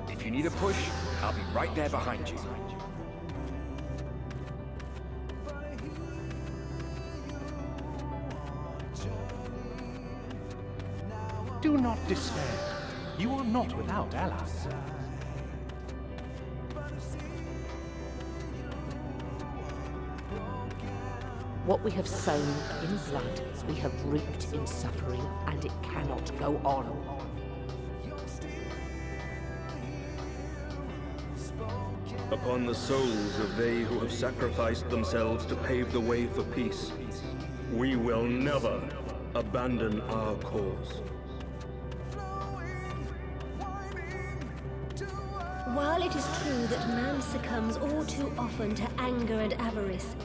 If you need a push, I'll be right there behind you. Do not despair. You are not without allies. What we have sown in blood, we have reaped in suffering, and it cannot go on. Upon the souls of they who have sacrificed themselves to pave the way for peace, we will never abandon our cause. While it is true that man succumbs all too often to anger and avarice,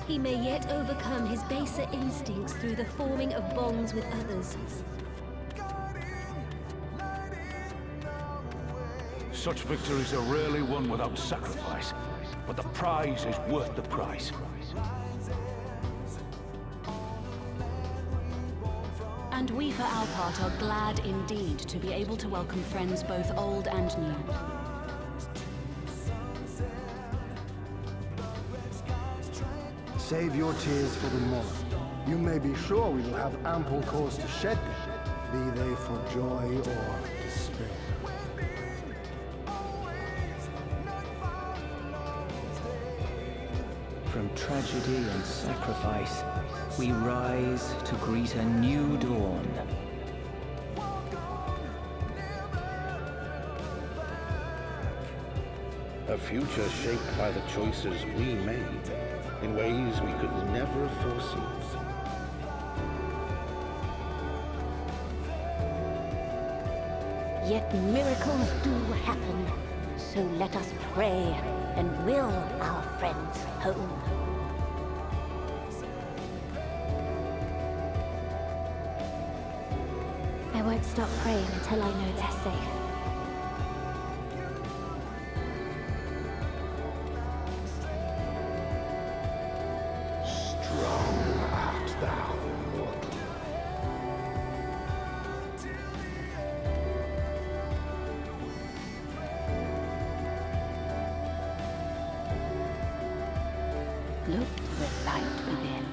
he may yet overcome his baser instincts through the forming of bonds with others. Such victories are rarely won without sacrifice, but the prize is worth the price. And we, for our part, are glad indeed to be able to welcome friends both old and new. Save your tears for the morrow. You may be sure we will have ample cause to shed them, be they for joy or despair. From tragedy and sacrifice, we rise to greet a new dawn. A future shaped by the choices we made, in ways we could never have foreseen. Yet miracles do happen, so let us pray and will our friends home. I won't stop praying until I know they're safe. Look to the light within,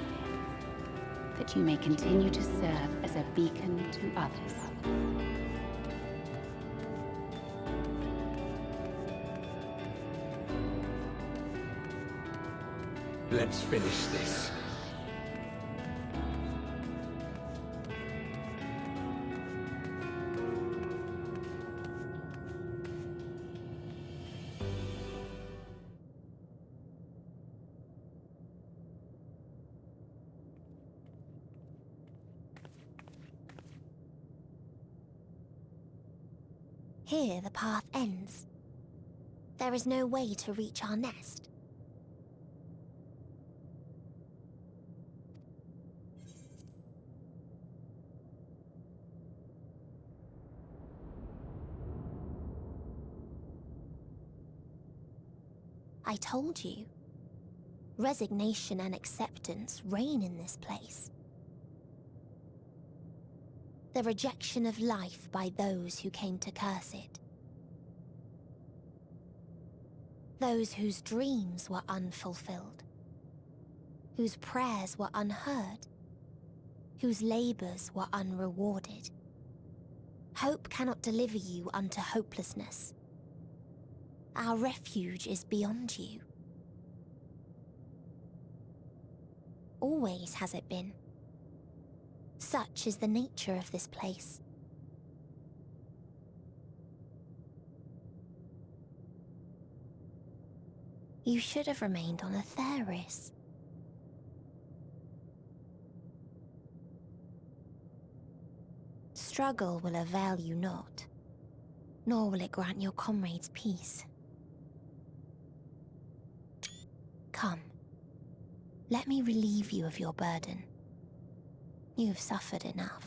that you may continue to serve as a beacon to others. Let's finish this. Here the path ends. There is no way to reach our nest. I told you. Resignation and acceptance reign in this place. The rejection of life by those who came to curse it. Those whose dreams were unfulfilled. Whose prayers were unheard. Whose labors were unrewarded. Hope cannot deliver you unto hopelessness. Our refuge is beyond you. Always has it been. Such is the nature of this place. You should have remained on Atheris. Struggle will avail you not, nor will it grant your comrades peace. Come, let me relieve you of your burden. You've suffered enough.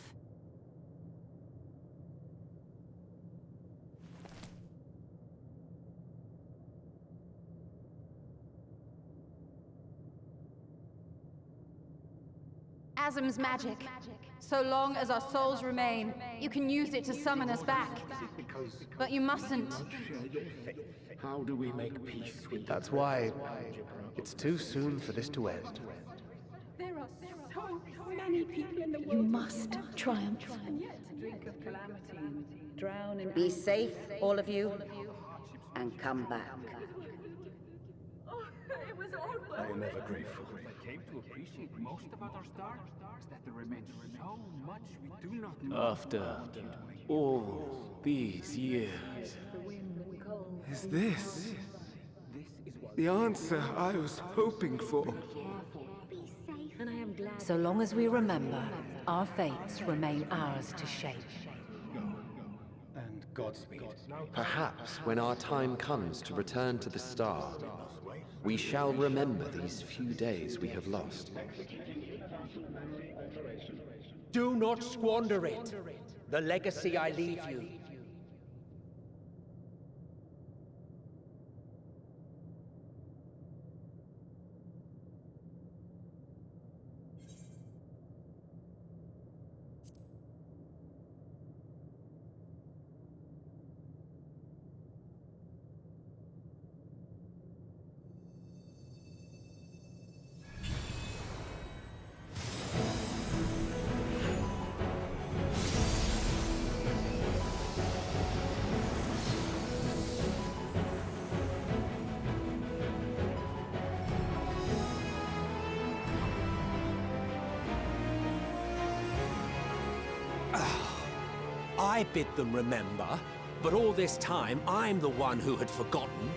Chasm's magic. So long as our souls remain, you can use it to summon us back. But you mustn't. How do we make peace with That's why it's too soon for this to end. There are so many people in the world. You must triumph. Drink of calamity and drown in... Be safe, all of you, and come back. Oh, it was all I am ever grateful. I came to appreciate most about our star is that there remains so much we do not know. After all these years, is this the answer I was hoping for? And I am glad. So long as we remember, our fates remain ours to shape. And Godspeed. Perhaps when our time comes to return to the star, we shall remember these few days we have lost. Do not squander it. The legacy I leave you. I bid them remember, but all this time I'm the one who had forgotten.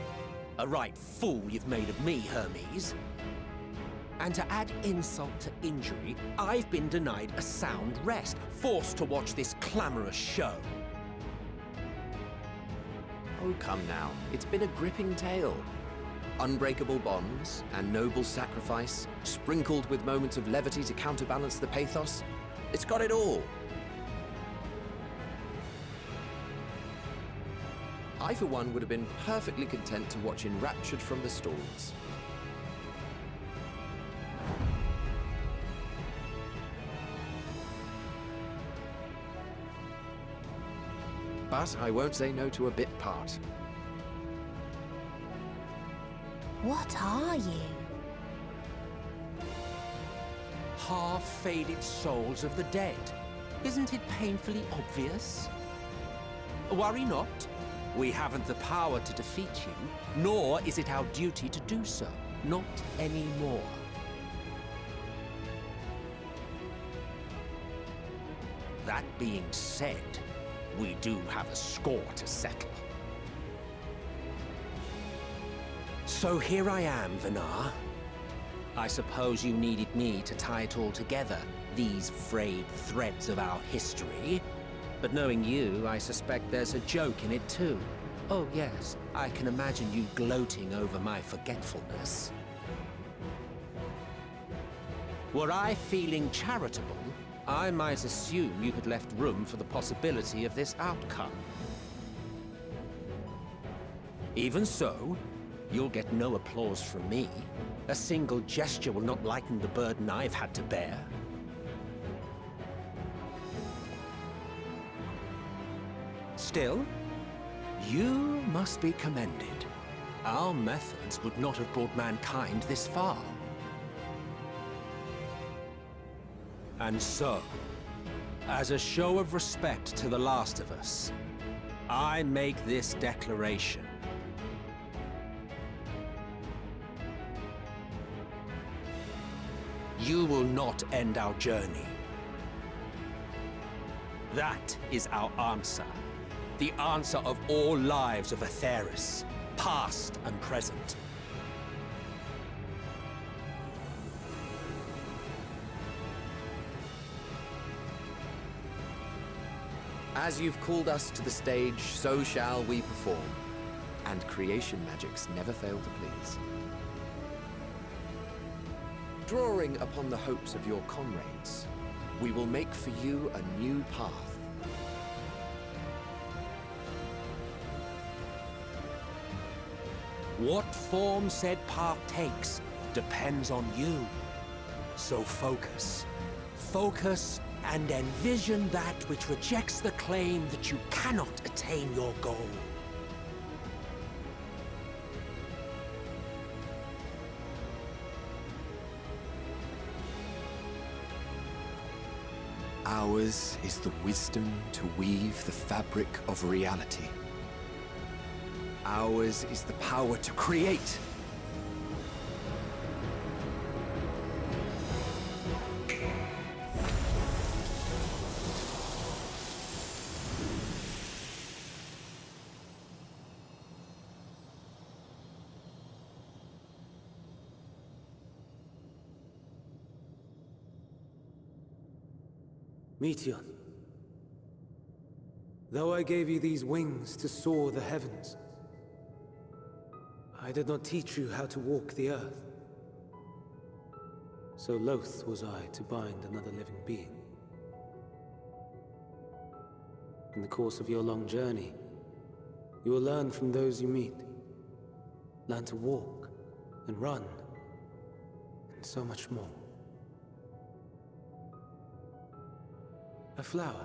A right fool you've made of me, Hermes. And to add insult to injury, I've been denied a sound rest, forced to watch this clamorous show. Oh, come now. It's been a gripping tale. Unbreakable bonds and noble sacrifice, sprinkled with moments of levity to counterbalance the pathos. It's got it all. I, for one, would have been perfectly content to watch enraptured from the stalls. But I won't say no to a bit part. What are you? Half-faded souls of the dead. Isn't it painfully obvious? Worry not. We haven't the power to defeat you, nor is it our duty to do so. Not anymore. That being said, we do have a score to settle. So here I am, Vinar. I suppose you needed me to tie it all together, these frayed threads of our history. But knowing you, I suspect there's a joke in it too. Oh yes, I can imagine you gloating over my forgetfulness. Were I feeling charitable, I might assume you had left room for the possibility of this outcome. Even so, you'll get no applause from me. A single gesture will not lighten the burden I've had to bear. Still, you must be commended. Our methods would not have brought mankind this far. And so, as a show of respect to the last of us, I make this declaration. You will not end our journey. That is our answer. The answer of all lives of Aetheris, past and present. As you've called us to the stage, so shall we perform. And creation magics never fail to please. Drawing upon the hopes of your comrades, we will make for you a new path. What form said path takes depends on you. So focus. focus and envision that which rejects the claim that you cannot attain your goal. Ours is the wisdom to weave the fabric of reality. Ours is the power to create. Meteon, though I gave you these wings to soar the heavens, I did not teach you how to walk the earth. So loath was I to bind another living being. In the course of your long journey, you will learn from those you meet. Learn to walk and run, and so much more. A flower.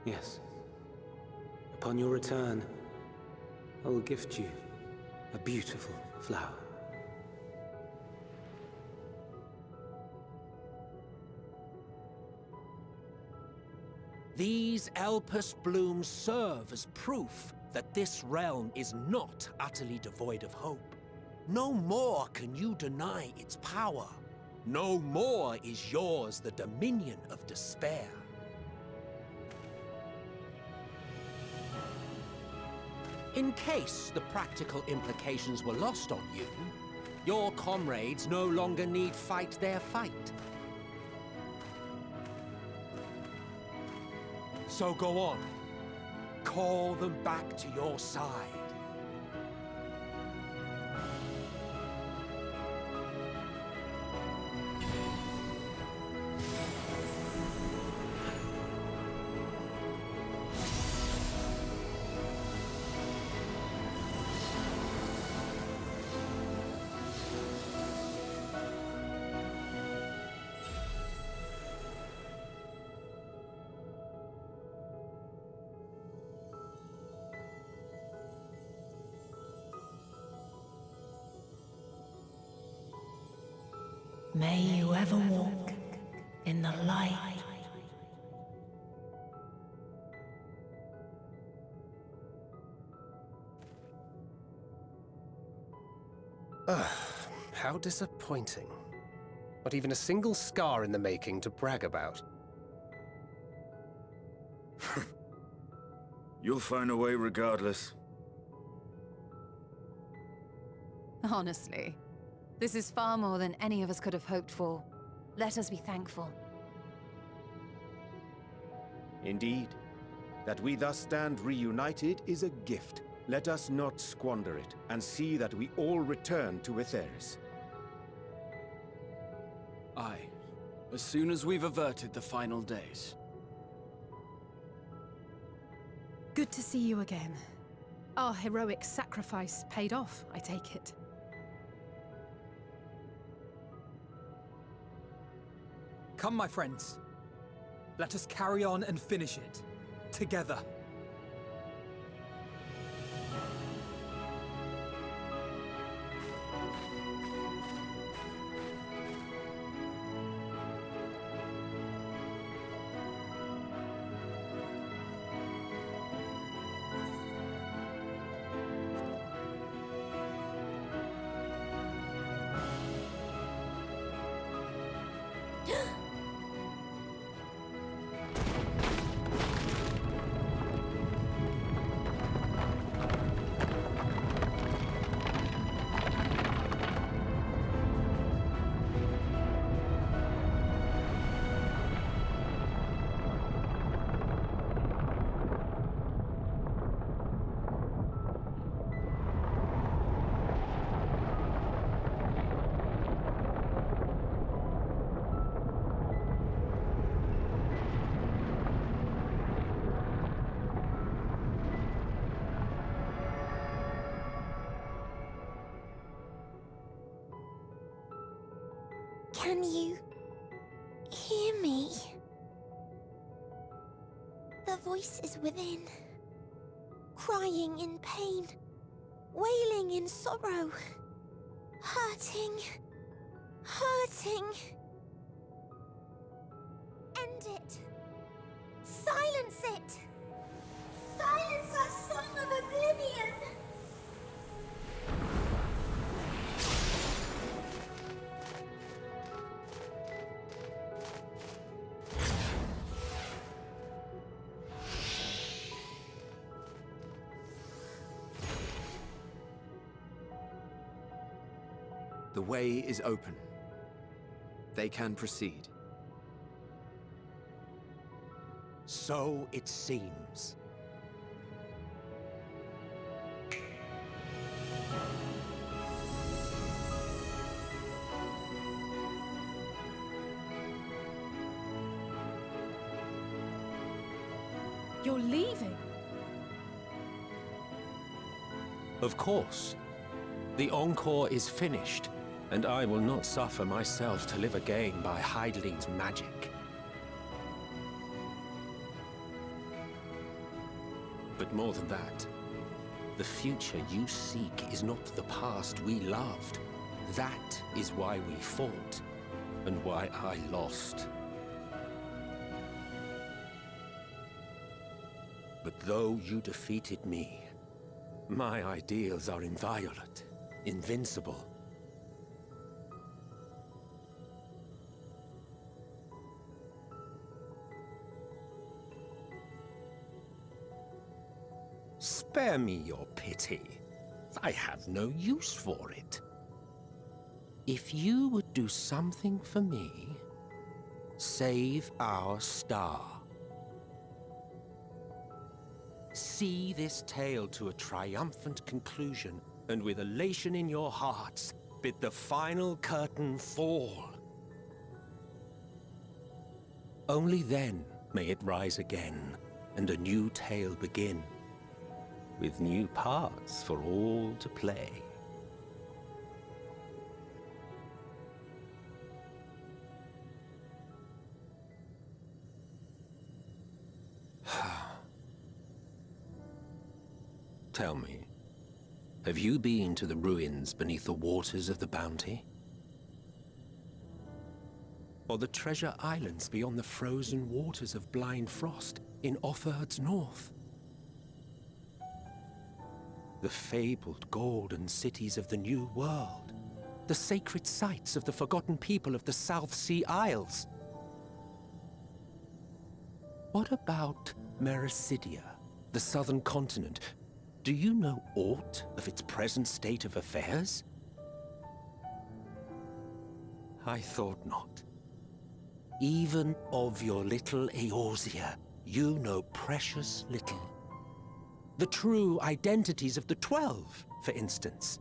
Yes. Upon your return, I will gift you a beautiful flower. These Elpis blooms serve as proof that this realm is not utterly devoid of hope. No more can you deny its power. No more is yours the dominion of despair. In case the practical implications were lost on you, your comrades no longer need fight their fight. So go on. Call them back to your side. May you ever walk in the light. How disappointing. Not even a single scar in the making to brag about. You'll find a way regardless. Honestly, this is far more than any of us could have hoped for. Let us be thankful. Indeed. That we thus stand reunited is a gift. Let us not squander it, and see that we all return to Etheris. Aye. As soon as we've averted the final days. Good to see you again. Our heroic sacrifice paid off, I take it. Come, my friends. Let us carry on and finish it. Together. Can you hear me? The voice is within, crying in pain, wailing in sorrow, hurting, hurting. End it. Silence it. Silence our song of oblivion. The way is open. They can proceed. So it seems. You're leaving? Of course. The encore is finished, and I will not suffer myself to live again by Heideling's magic. But more than that, the future you seek is not the past we loved. That is why we fought, and why I lost. But though you defeated me, my ideals are inviolate, invincible. Spare me your pity. I have no use for it. If you would do something for me, save our star. See this tale to a triumphant conclusion, and with elation in your hearts, bid the final curtain fall. Only then may it rise again, and a new tale begin, with new parts for all to play. Tell me, have you been to the ruins beneath the waters of the Bounty? Or the treasure islands beyond the frozen waters of Blind Frost in Offerd's north? The fabled golden cities of the New World, the sacred sites of the forgotten people of the South Sea Isles? What about Mericidia, the southern continent? Do you know aught of its present state of affairs? I thought not. Even of your little Eorzea, you know precious little. The true identities of the 12, for instance.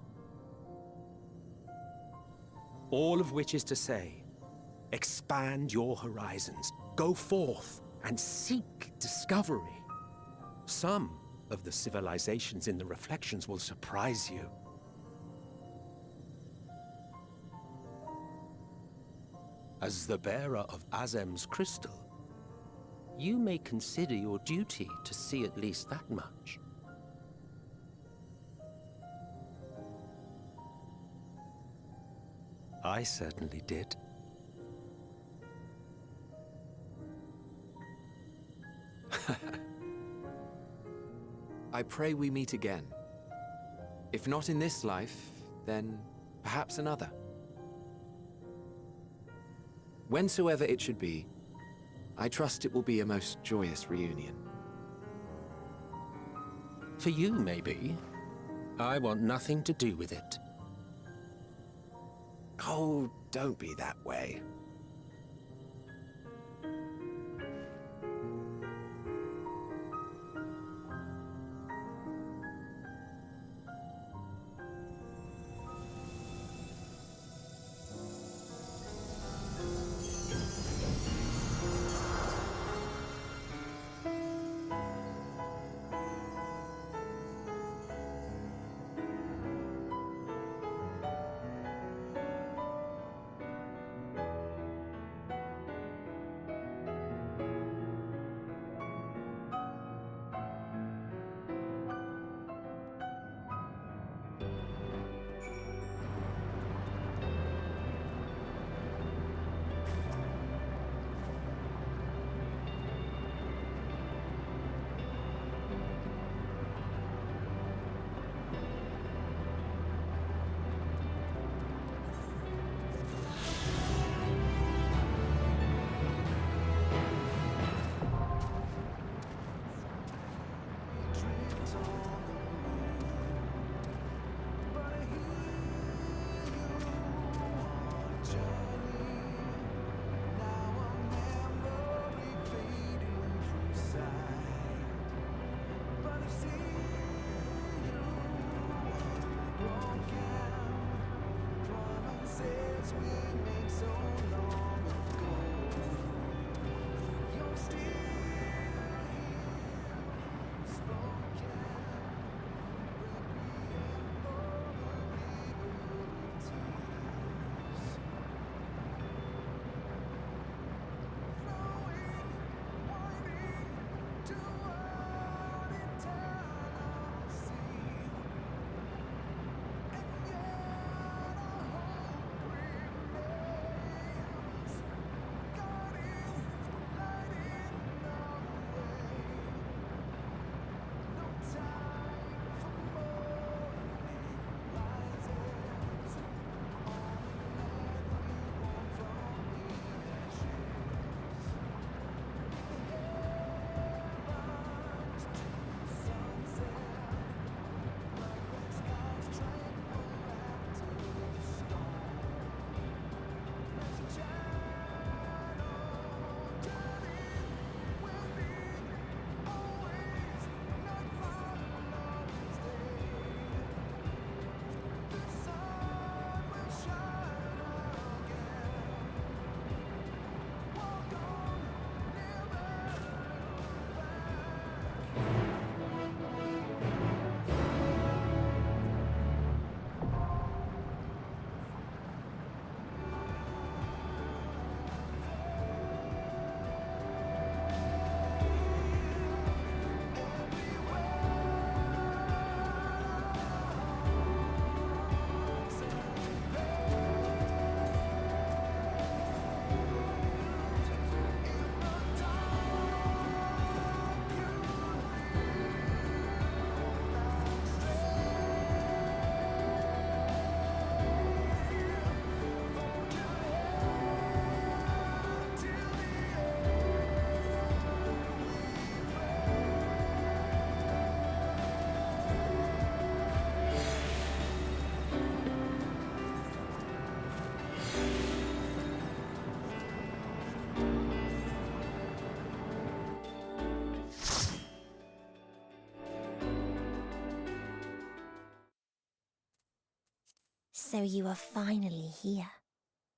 All of which is to say, expand your horizons, go forth and seek discovery. Some of the civilizations in the reflections will surprise you. As the bearer of Azem's crystal, you may consider your duty to see at least that much. I certainly did. I pray we meet again. If not in this life, then perhaps another. Whensoever it should be, I trust it will be a most joyous reunion. For you, maybe. I want nothing to do with it. Oh, don't be that way. So you are finally here,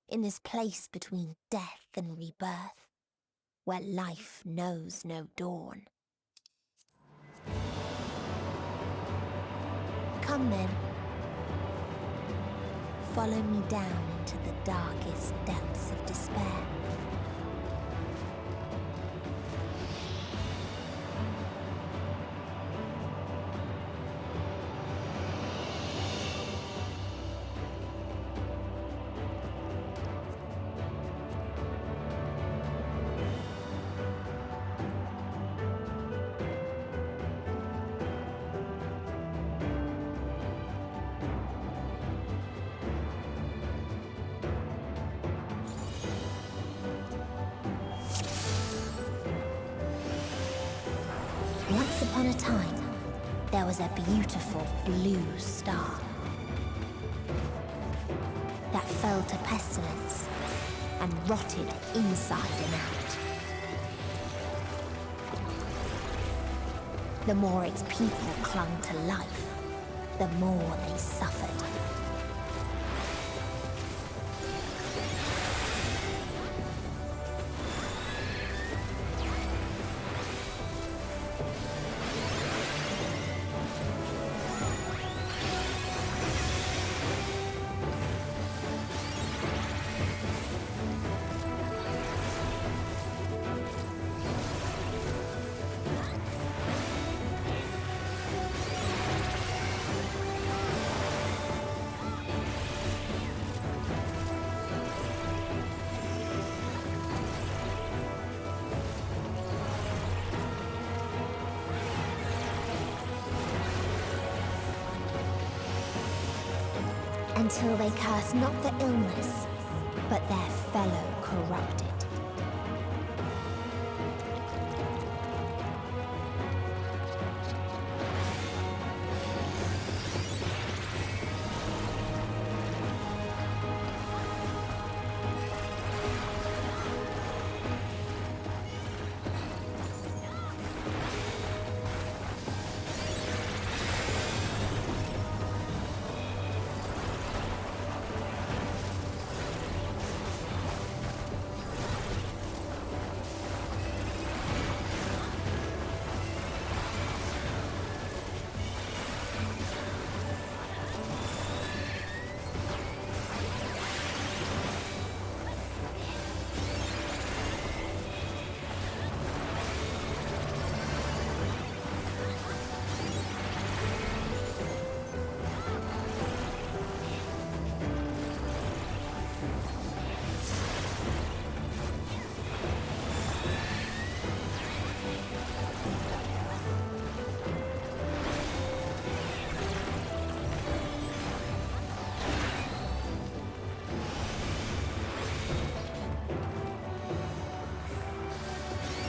in this place between death and rebirth, where life knows no dawn. Come then. Follow me down into the darkest depths of despair. Once upon a time, there was a beautiful blue star that fell to pestilence and rotted inside and out. The more its people clung to life, the more they suffered. Until they curse not the illness, but their fellow corrupted.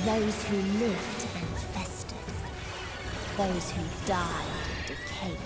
those who lived and festered, those who died and decayed.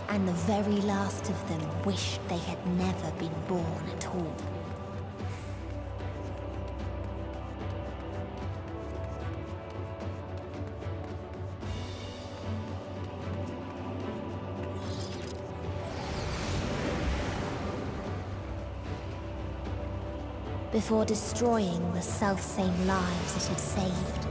And the very last of them wished they had never been born at all. Before destroying the selfsame lives it had saved.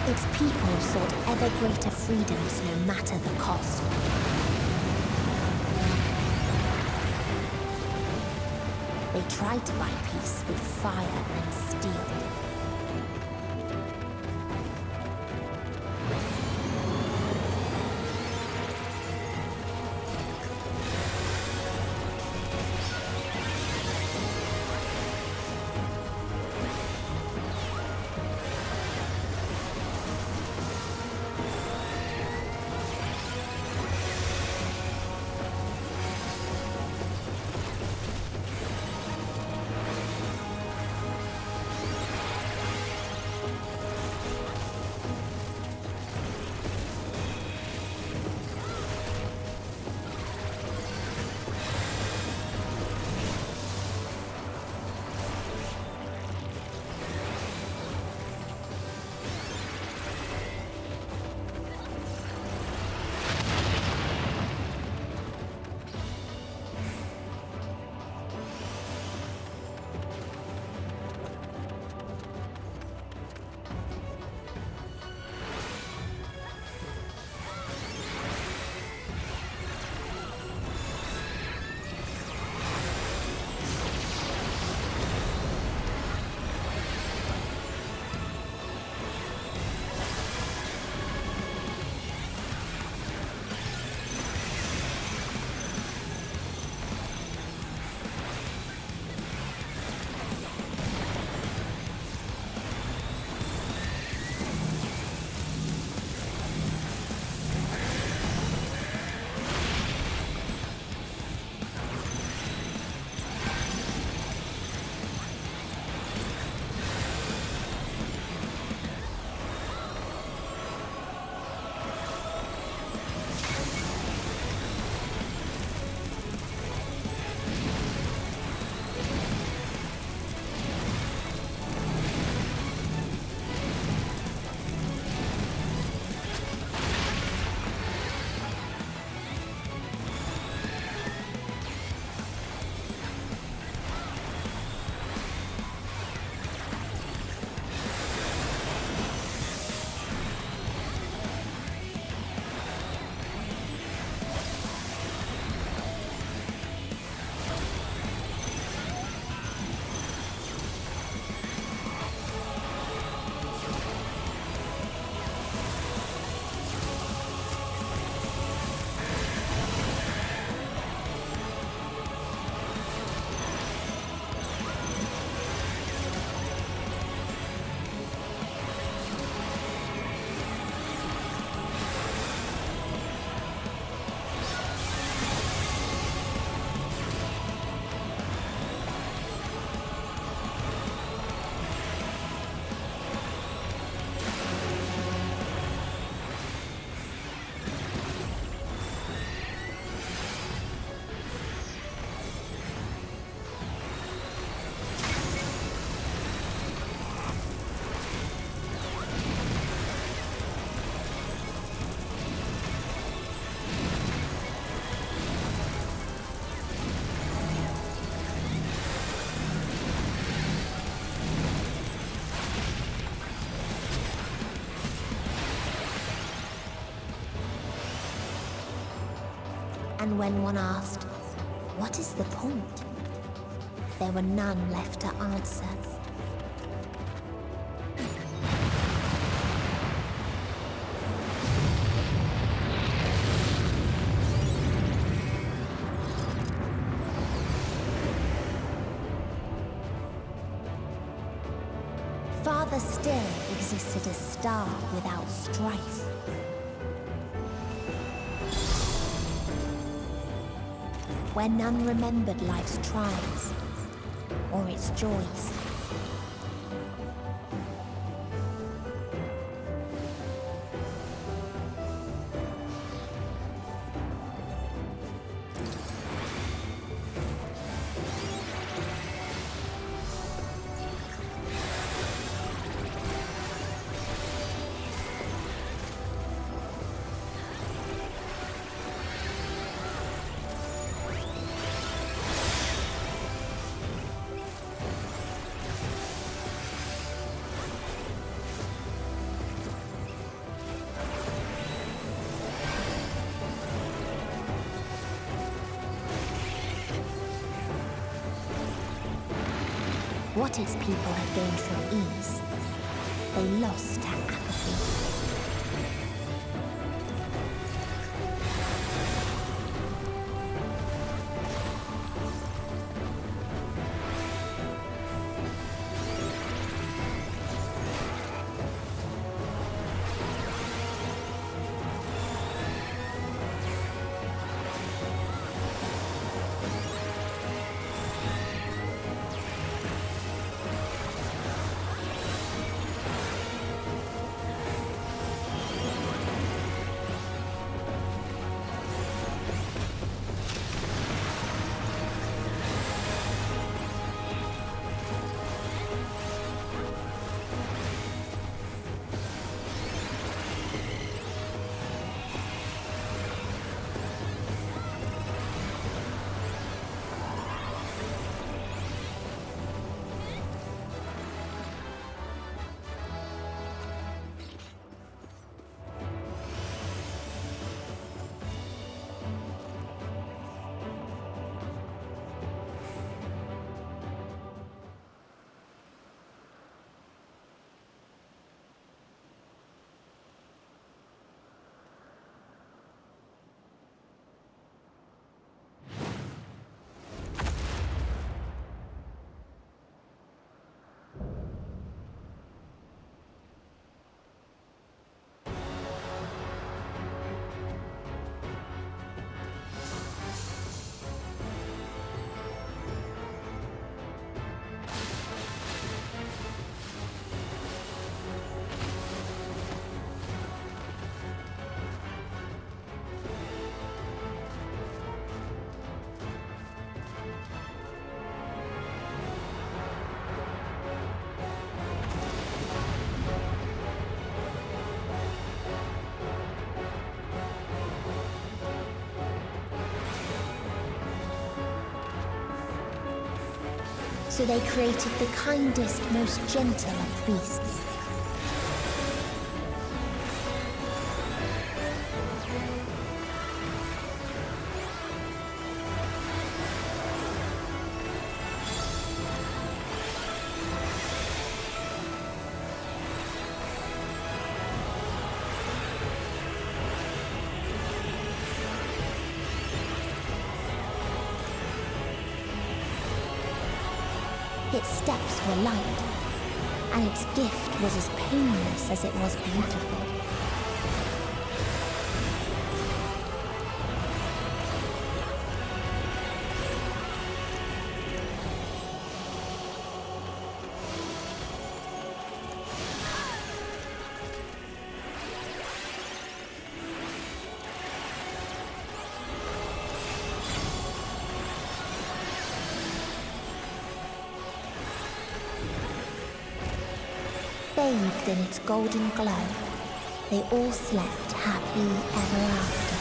Its people sought ever greater freedoms no matter the cost. They tried to buy peace with fire and steel. And when one asked, what is the point? There were none left to answer. Farther still existed a star without strife. Where none remembered life's trials or its joys. What its people had gained from ease, they lost to apathy. So they created the kindest, most gentle of beasts. Its steps were light, and its gift was as painless as it was beautiful. Bathed in its golden glow, they all slept happy ever after.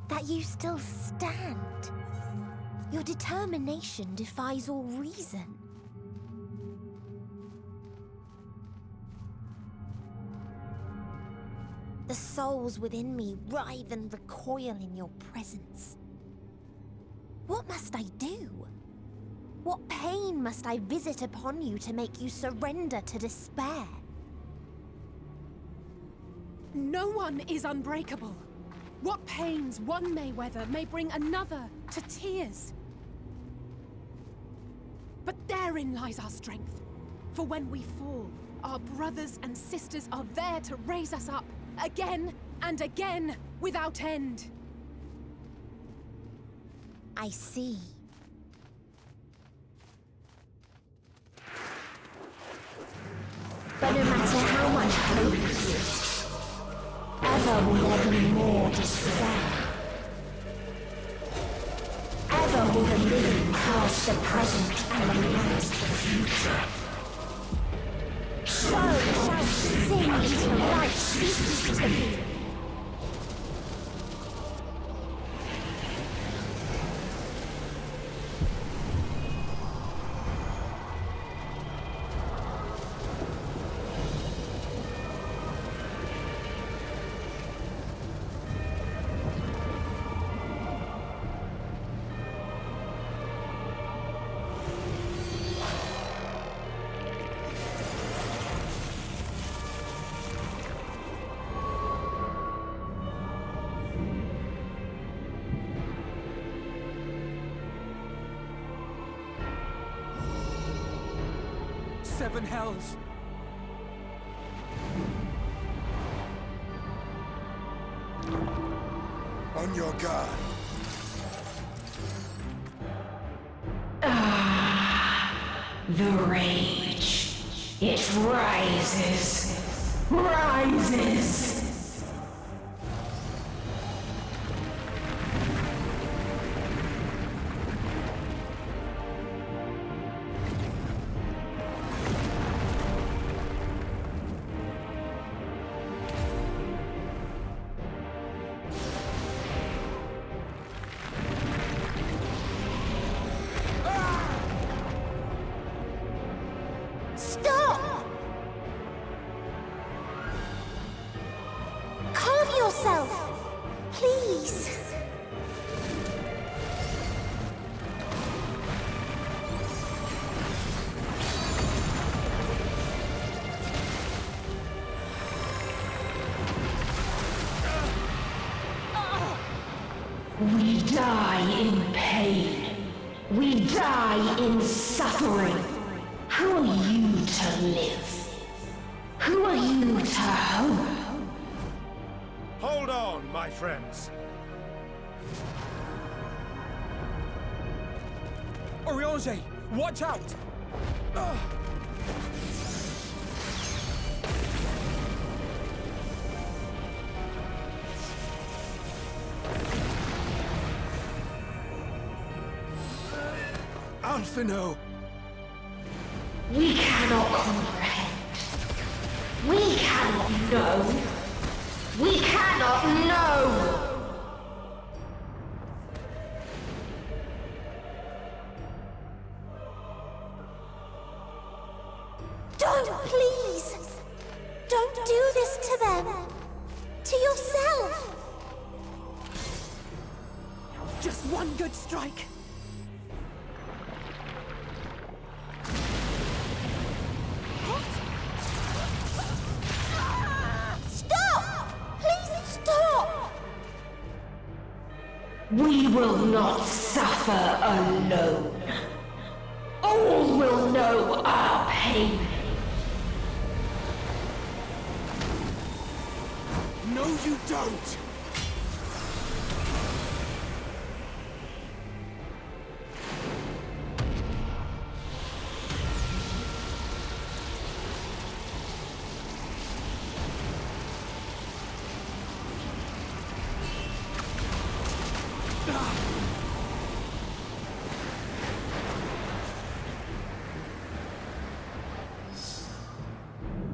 That you still stand. Your determination defies all reason. The souls within me writhe and recoil in your presence. What must I do? What pain must I visit upon you to make you surrender to despair? No one is unbreakable. What pains one may weather may bring another to tears. But therein lies our strength. For when we fall, our brothers and sisters are there to raise us up, again and again, without end. I see. But no matter how much hope exists, ever will there be more despair. Ever will the living curse the present and lament the future. So shall we sing until life ceases to be. Seven hells! On your guard. The rage. It rises. Rises. Stop! Calm yourself, please. We die in pain. We die in suffering. Who are you to live? Who are you to hope? Hold on, my friends. Oriange, watch out! Alphino! We cannot comprehend. We cannot know. We cannot know! Don't, please! Don't do this to them! To yourself! Just one good strike. Stop! Please stop! We will not suffer alone. All will know our pain. No, you don't!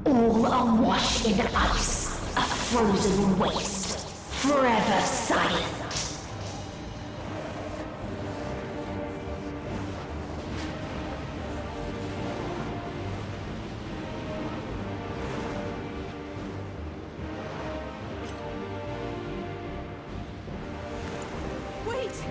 All awash in ice, a frozen waste, forever silent. Wait!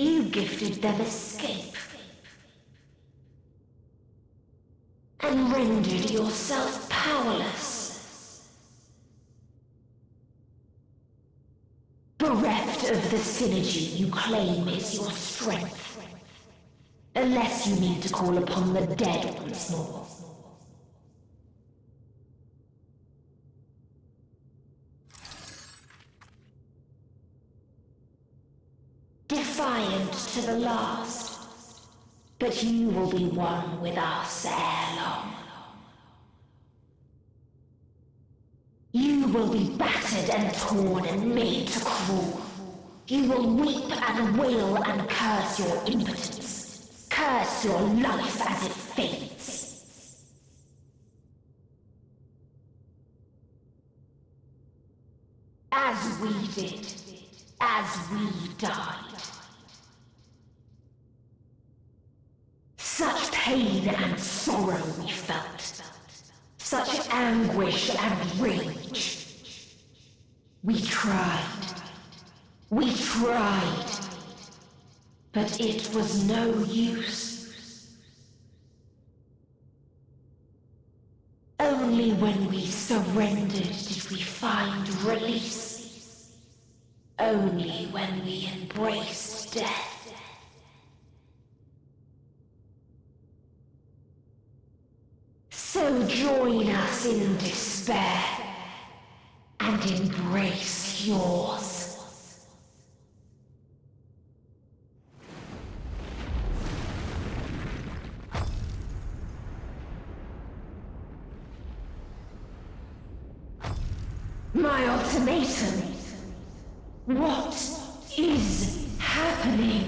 You gifted them escape. And rendered yourself powerless. Bereft of the synergy you claim is your strength. Unless you need to call upon the dead once more. Defiant to the last, but you will be one with us ere long. You will be battered and torn and made to crawl. You will weep and wail and curse your impotence. Curse your life as it fades. As we did. As we died. Such pain and sorrow we felt. Such anguish and rage. We tried. We tried. But it was no use. Only when we surrendered did we find release. Only when we embraced death. So join us in despair and embrace yours. My ultimatum. What is happening?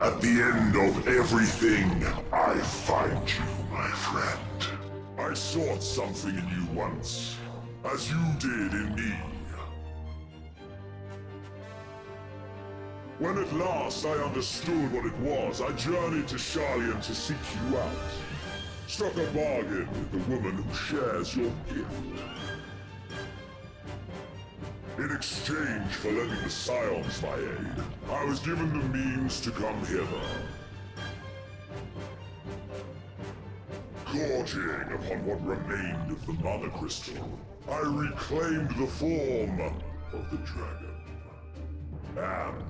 At the end of everything, I find you, my friend. I sought something in you once, as you did in me. When at last I understood what it was, I journeyed to Sharlayan to seek you out. Struck a bargain with the woman who shares your gift. In exchange for lending the Scions my aid, I was given the means to come hither. Gorging upon what remained of the Mother Crystal, I reclaimed the form of the dragon. And,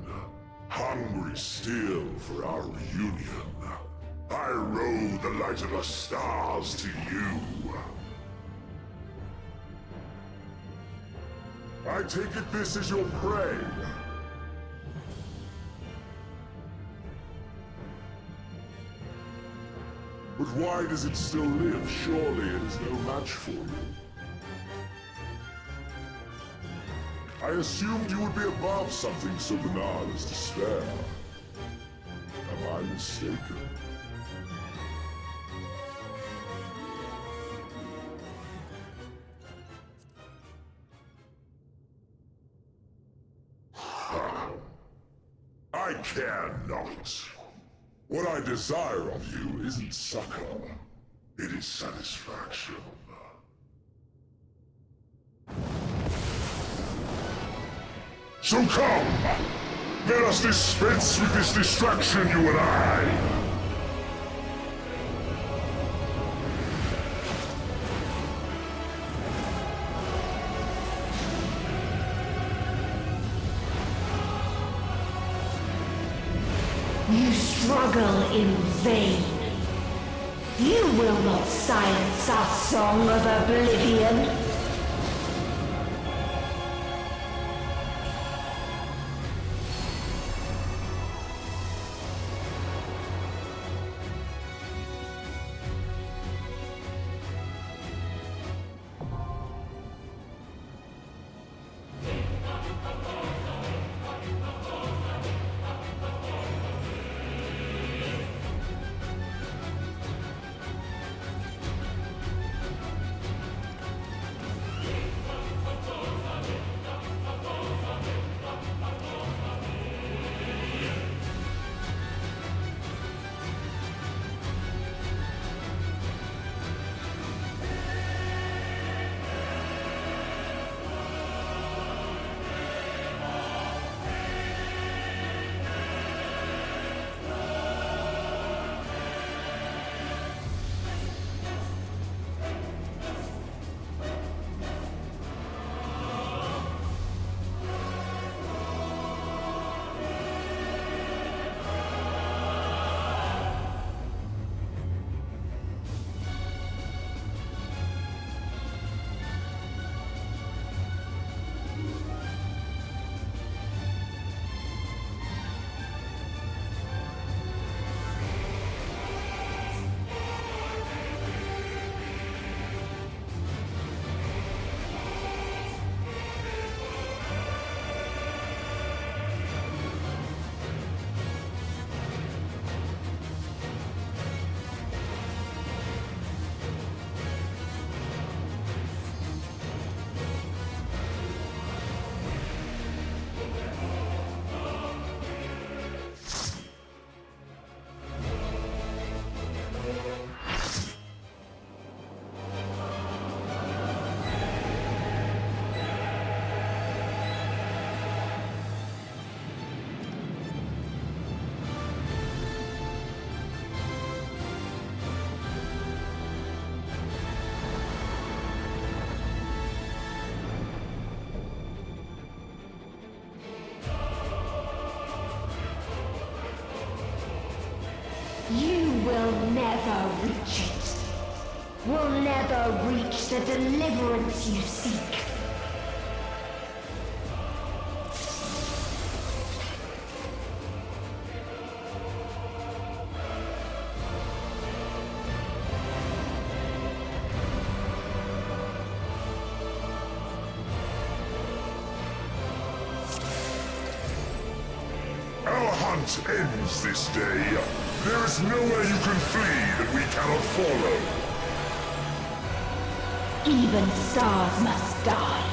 hungry still for our reunion, I rode the light of the stars to you. I take it this is your prey. But why does it still live? Surely it is no match for you. I assumed you would be above something so banal as despair. Am I mistaken? I care not. What I desire of you isn't succor, it is satisfaction. So come! Let us dispense with this distraction, you and I! You struggle in vain. You will not silence our song of oblivion. never reach the deliverance you seek. Our hunt ends this day. There is nowhere you can flee that we cannot follow. Even stars must die.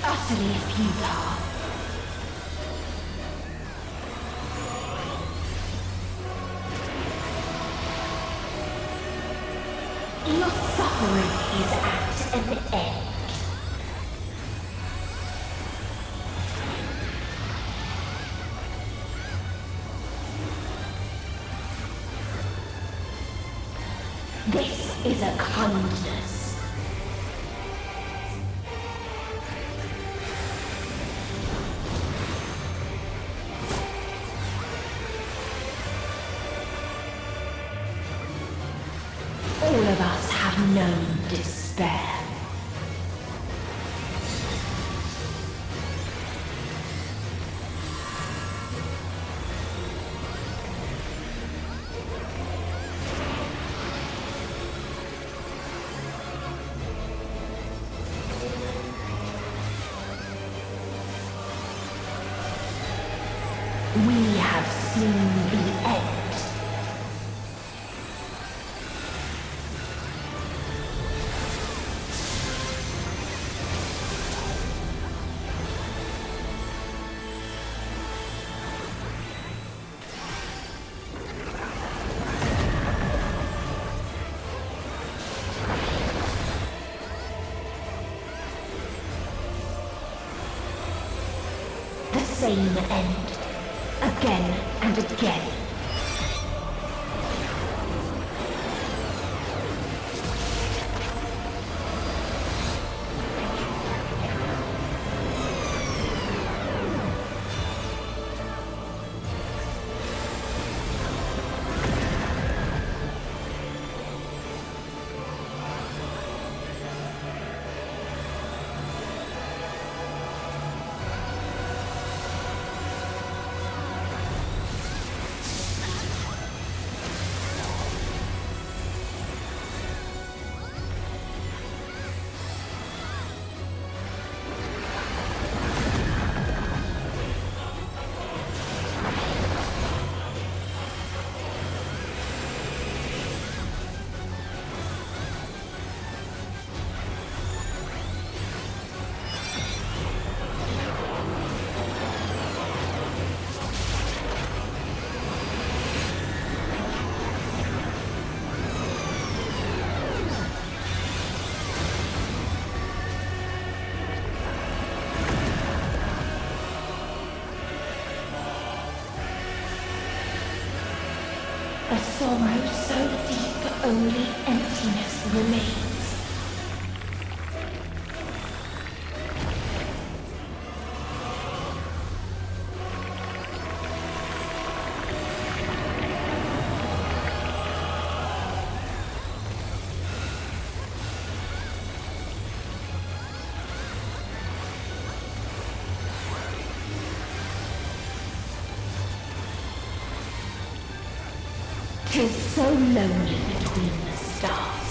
Utterly futile. Your suffering is at an end. This is a kindness. All of us have known despair. We have seen the end. The same end, again and again. A sorrow so deep only emptiness remains. Tis so lonely between the stars.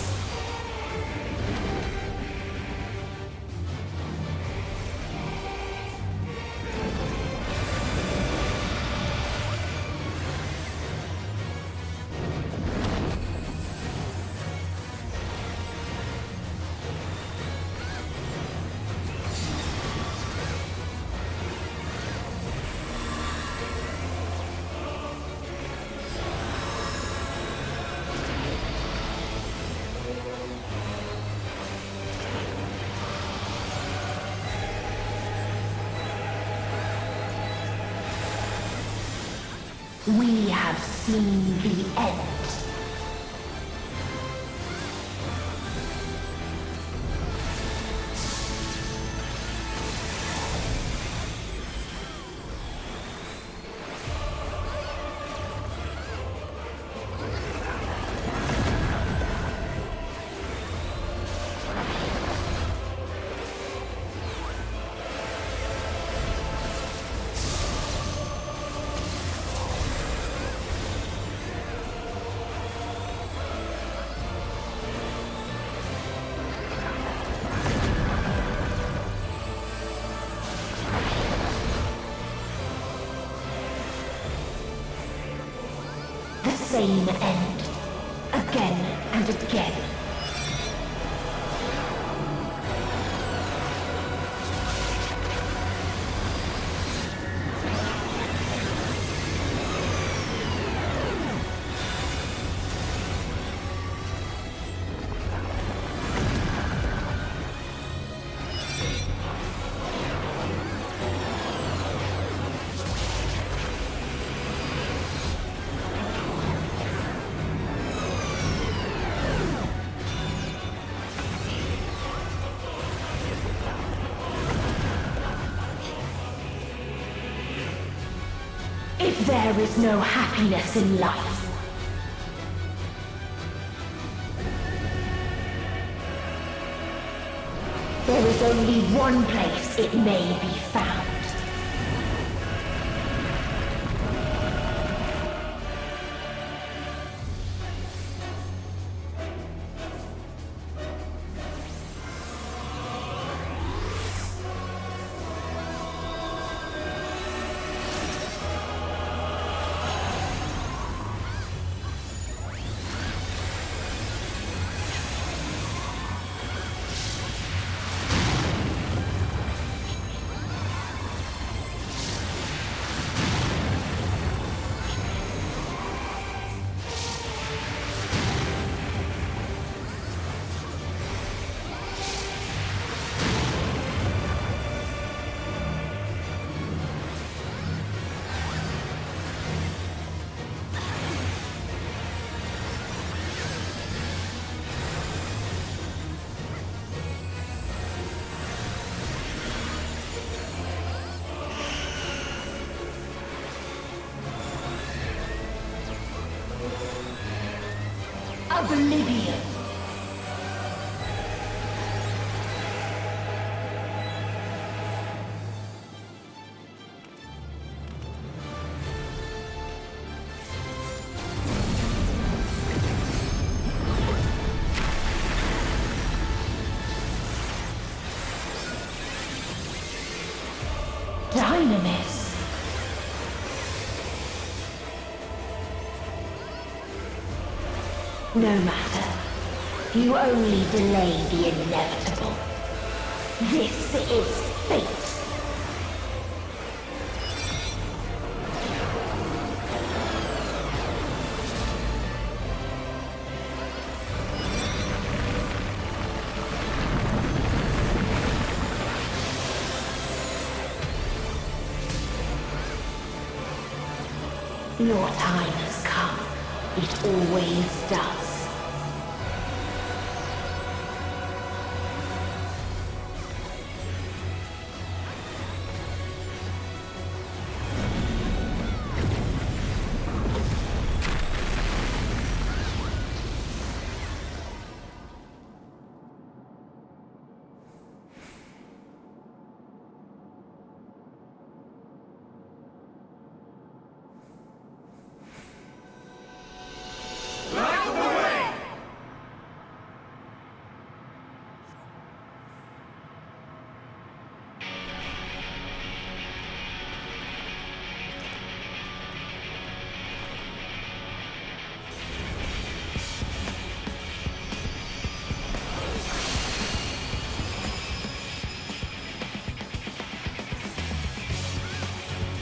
We have seen the end. Same end. Again and again. If there is no happiness in life, there is only one place it may be found. Oblivion. Dynamis. No matter. You only delay the inevitable. This is fate. Your time has come. It always does.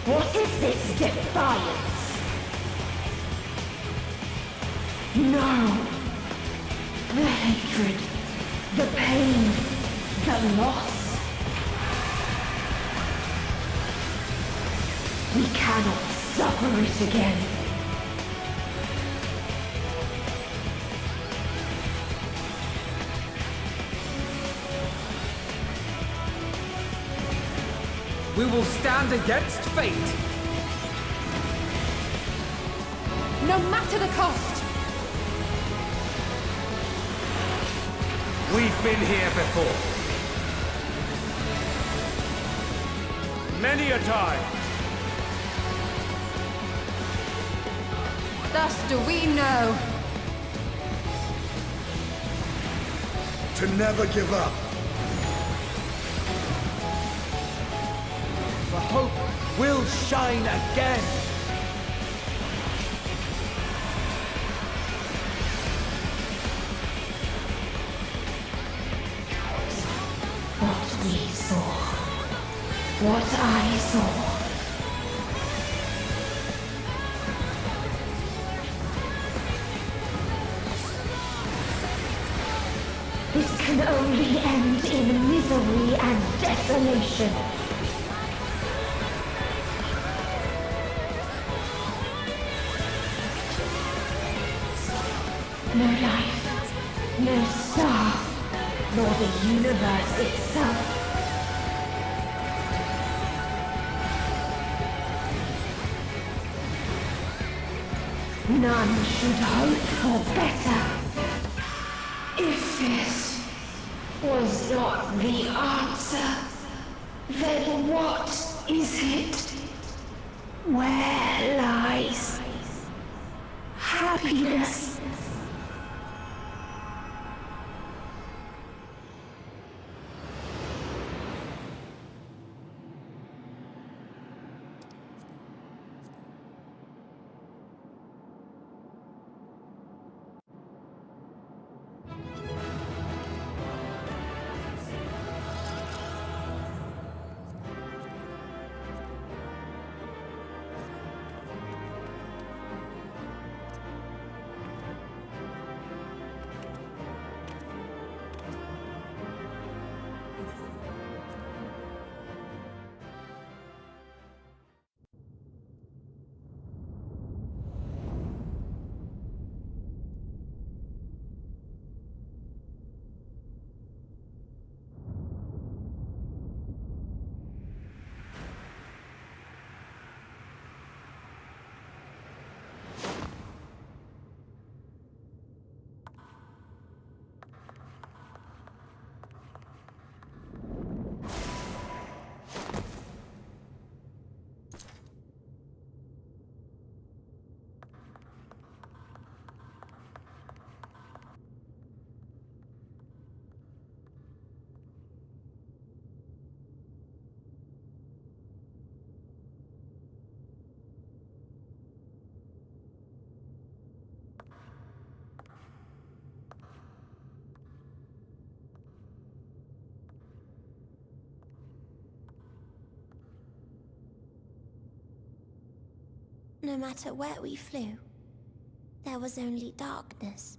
What is this defiance? No! The hatred, the pain, the loss. We cannot suffer it again. We will stand against fate! No matter the cost! We've been here before. Many a time. Thus do we know. To never give up. The hope will shine again. What we saw. What I saw. This can only end in misery and desolation. No life, no star, nor the universe itself. None should hope for better. If this was not the answer, then what is it? Where lies happiness? No matter where we flew, there was only darkness,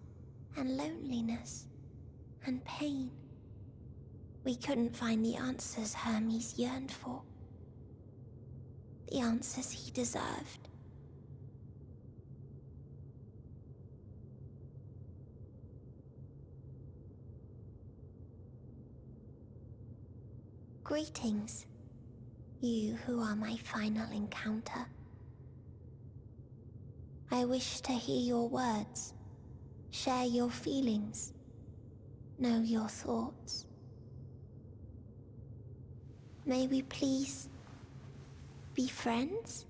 and loneliness, and pain. We couldn't find the answers Hermes yearned for. The answers he deserved. Greetings, you who are my final encounter. I wish to hear your words, share your feelings, know your thoughts. May we please be friends?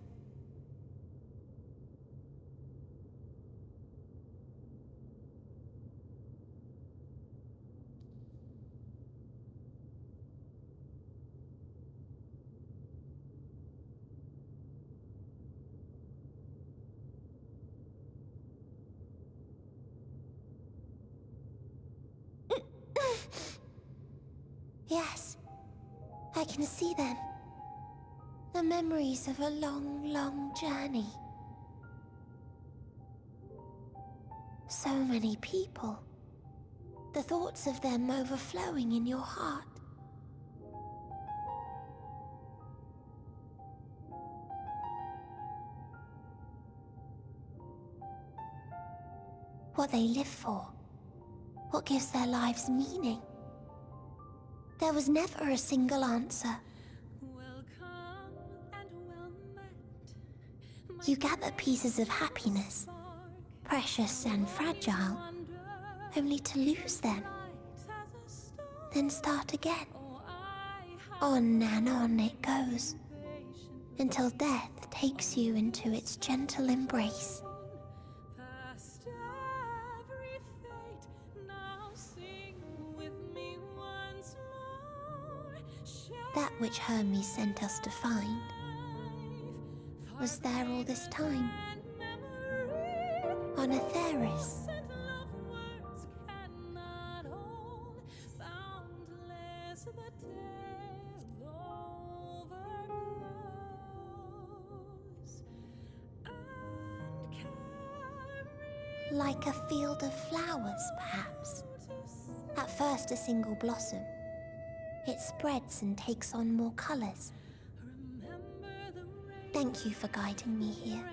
Yes, I can see them. The memories of a long, long journey. So many people. The thoughts of them overflowing in your heart. what they live for, what gives their lives meaning. There was never a single answer. You gather pieces of happiness, precious and fragile, only to lose them, then start again. On and on it goes, until death takes you into its gentle embrace. That which Hermes sent us to find was there all this time, on Atheris. Like a field of flowers, perhaps. At first a single blossom. It spreads and takes on more colors. Thank you for guiding me here.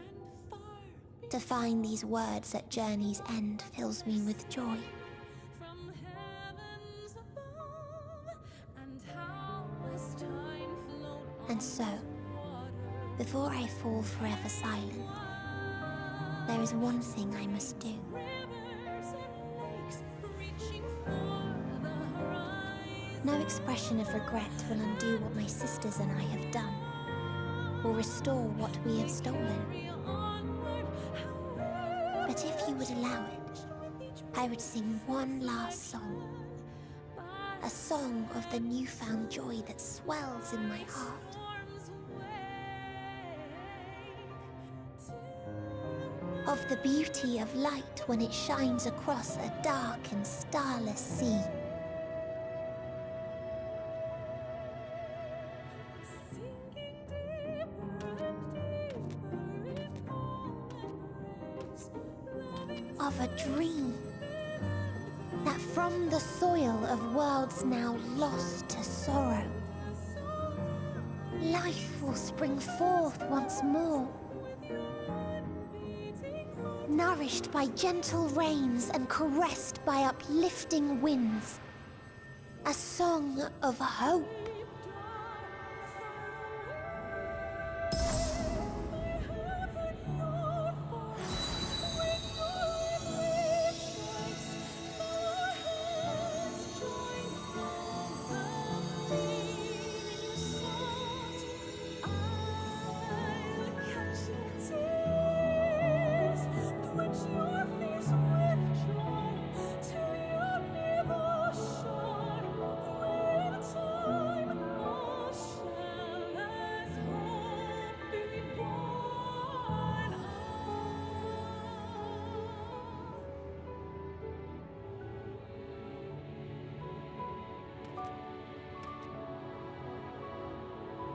To find these words at journey's end fills me with joy. And so, before I fall forever silent, there is one thing I must do. No expression of regret will undo what my sisters and I have done, or restore what we have stolen. But if you would allow it, I would sing one last song. A song of the newfound joy that swells in my heart. Of the beauty of light when it shines across a dark and starless sea. Of a dream that from the soil of worlds now lost to sorrow, life will spring forth once more, nourished by gentle rains and caressed by uplifting winds. A song of hope.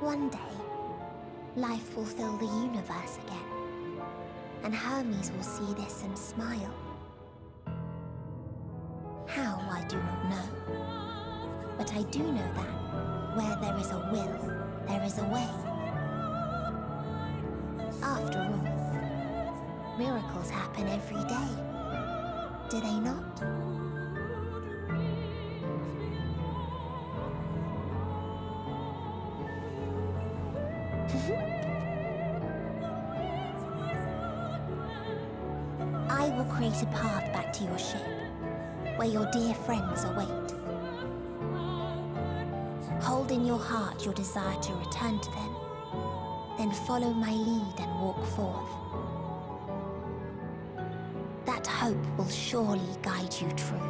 One day, life will fill the universe again, and Hermes will see this and smile. How, I do not know. But I do know that where there is a will, there is a way. After all, miracles happen every day, do they not? I will create a path back to your ship, where your dear friends await. Hold in your heart your desire to return to them, then follow my lead and walk forth. That hope will surely guide you true.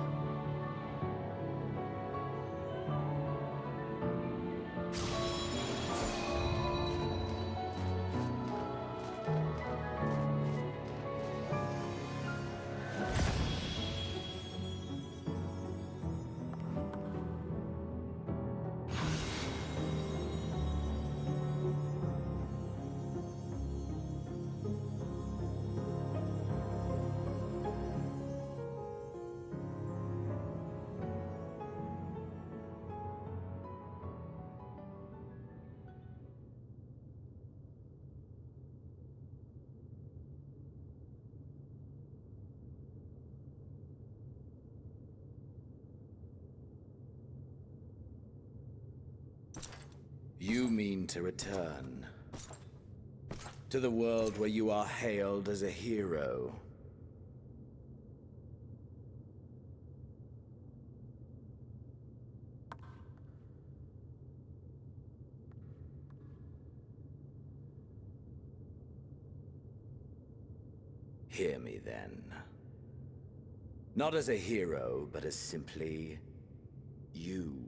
You mean to return to the world where you are hailed as a hero. Hear me then. Not as a hero, but as simply you.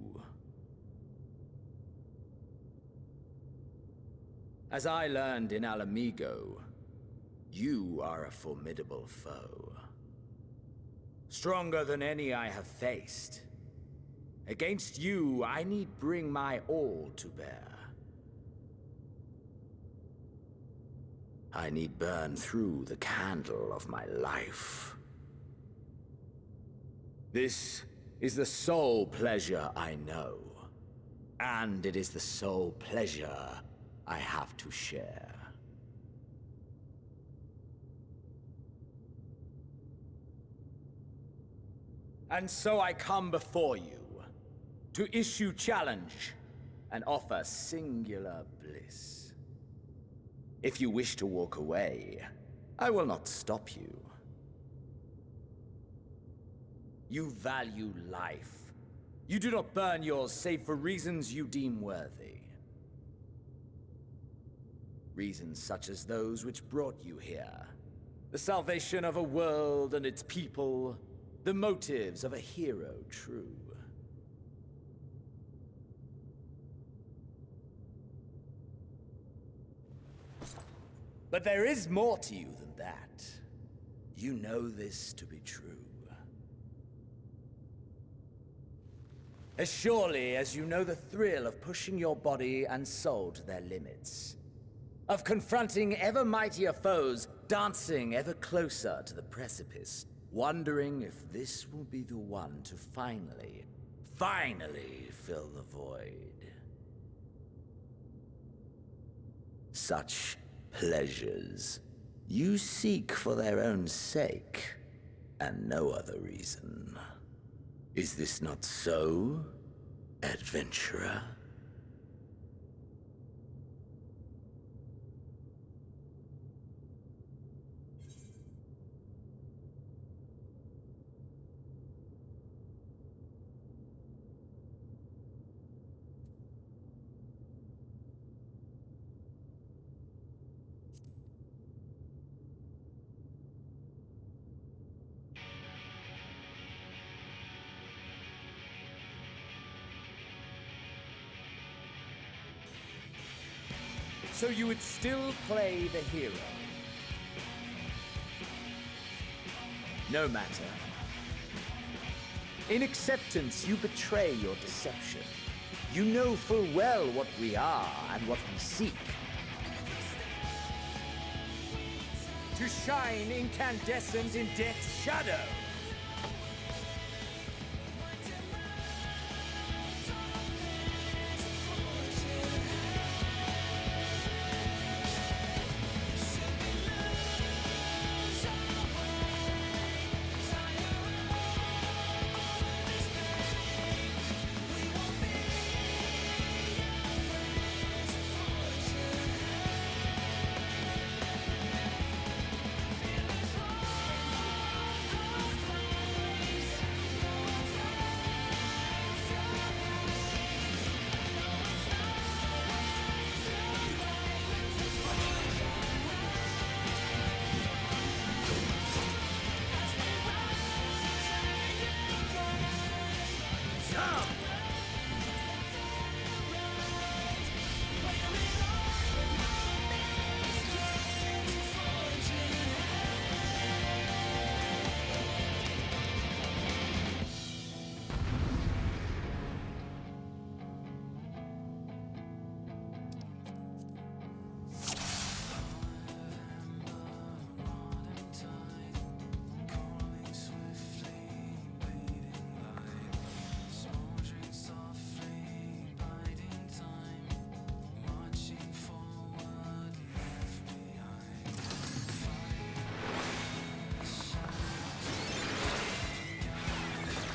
As I learned in Alamigo, you are a formidable foe. Stronger than any I have faced. Against you, I need bring my all to bear. I need burn through the candle of my life. This is the sole pleasure I know, and it is the sole pleasure I have to share. And so I come before you to issue challenge and offer singular bliss. If you wish to walk away, I will not stop you. You value life. You do not burn yours save for reasons you deem worthy. Reasons such as those which brought you here. The salvation of a world and its people. The motives of a hero true. But there is more to you than that. You know this to be true. As surely as you know the thrill of pushing your body and soul to their limits. Of confronting ever mightier foes, dancing ever closer to the precipice, wondering if this will be the one to finally fill the void. Such pleasures you seek for their own sake, and no other reason. Is this not so, adventurer? So you would still play the hero? No matter. In acceptance, you betray your deception. You know full well what we are and what we seek. To shine incandescent in death's shadow.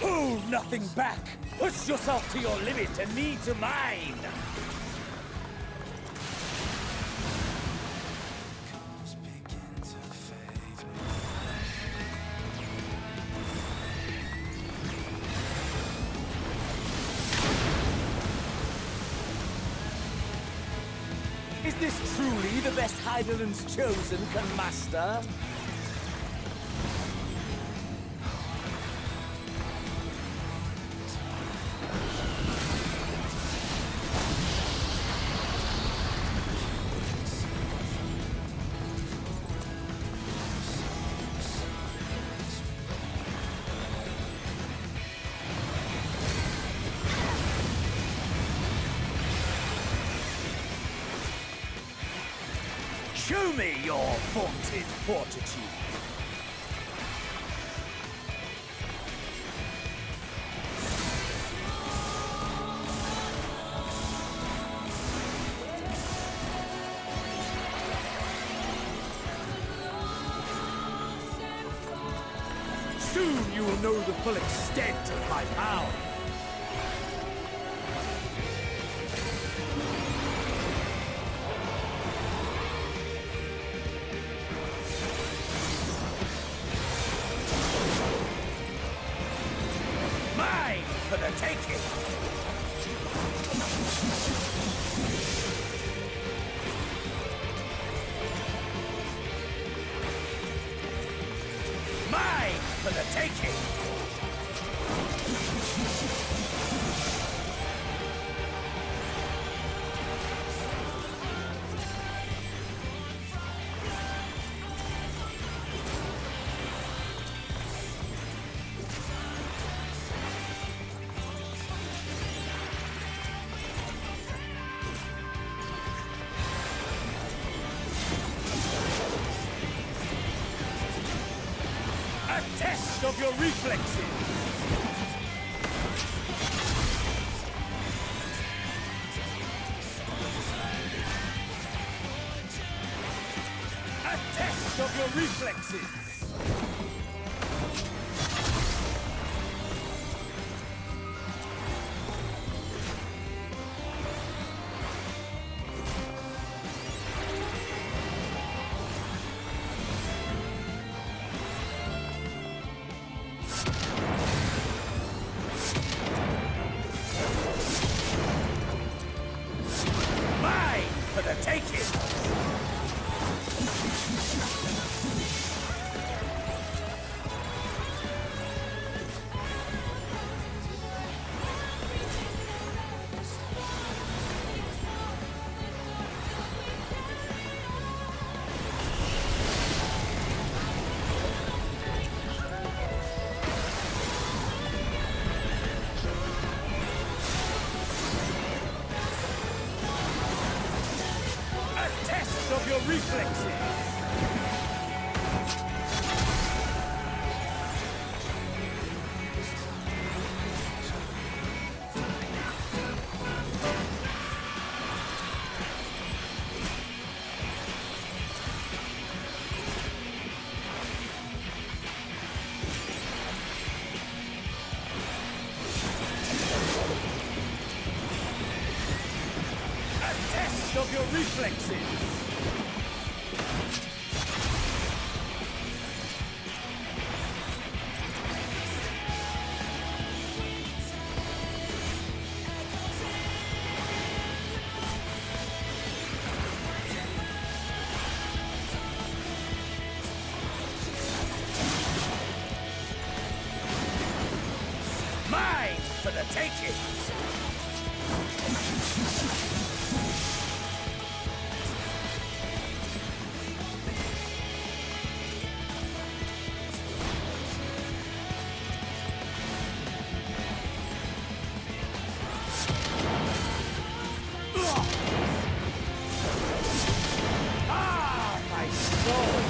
Hold nothing back! Push yourself to your limit and me to mine! this truly the best Heidelland's chosen can master? Show me your vaunted fortitude. Soon you will know the full extent of my power. For the taking! Mine for the taking! Test of your reflexes! A test of your reflexes! For the taking! Of your reflexes! A test of your reflexes! Mine for the taking! Ah, my soul!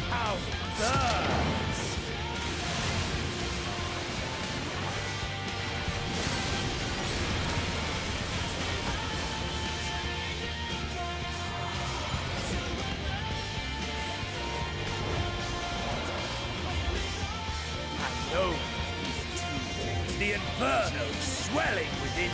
How it burns! I know the inferno swelling within you.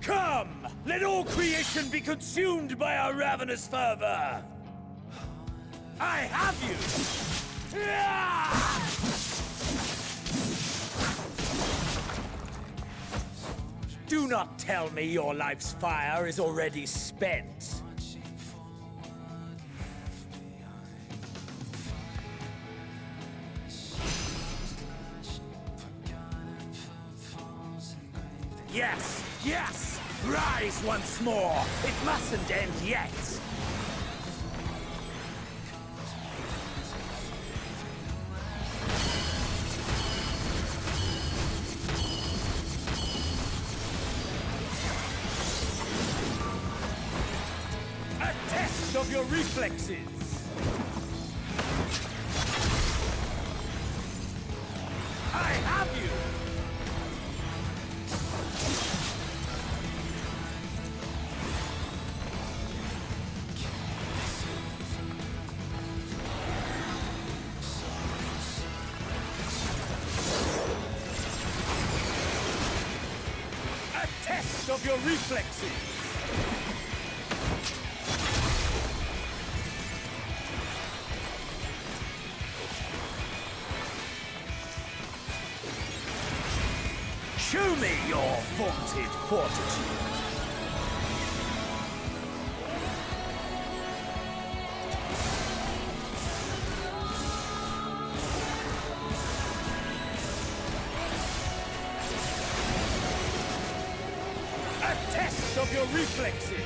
Come! Let all creation be consumed by our ravenous fervor! I have you! Do not tell me your life's fire is already spent. Yes! Yes! Rise once more! It mustn't end yet! A test of your reflexes! I have you! Of your reflexes! Show me your vaunted fortitude! Of your reflexes!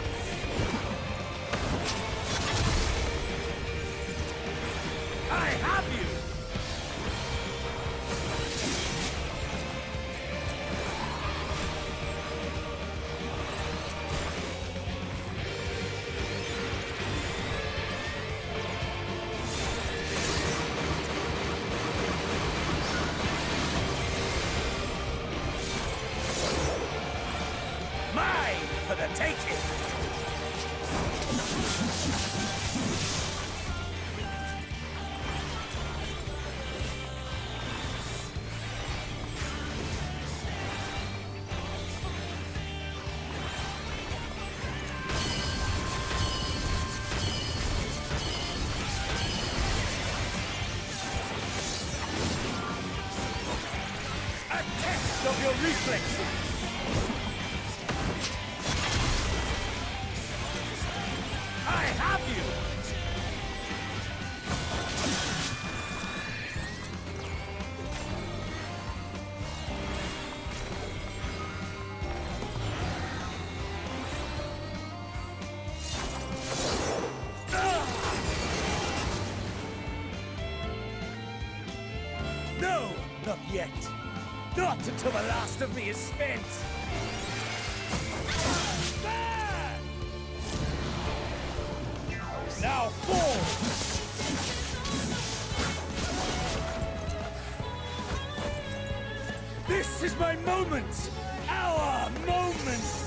I have you! For the taking! A test of your reflexes! I have you! No, not yet. Not until the last of me is spent. Now fall! This is my moment! Our moment!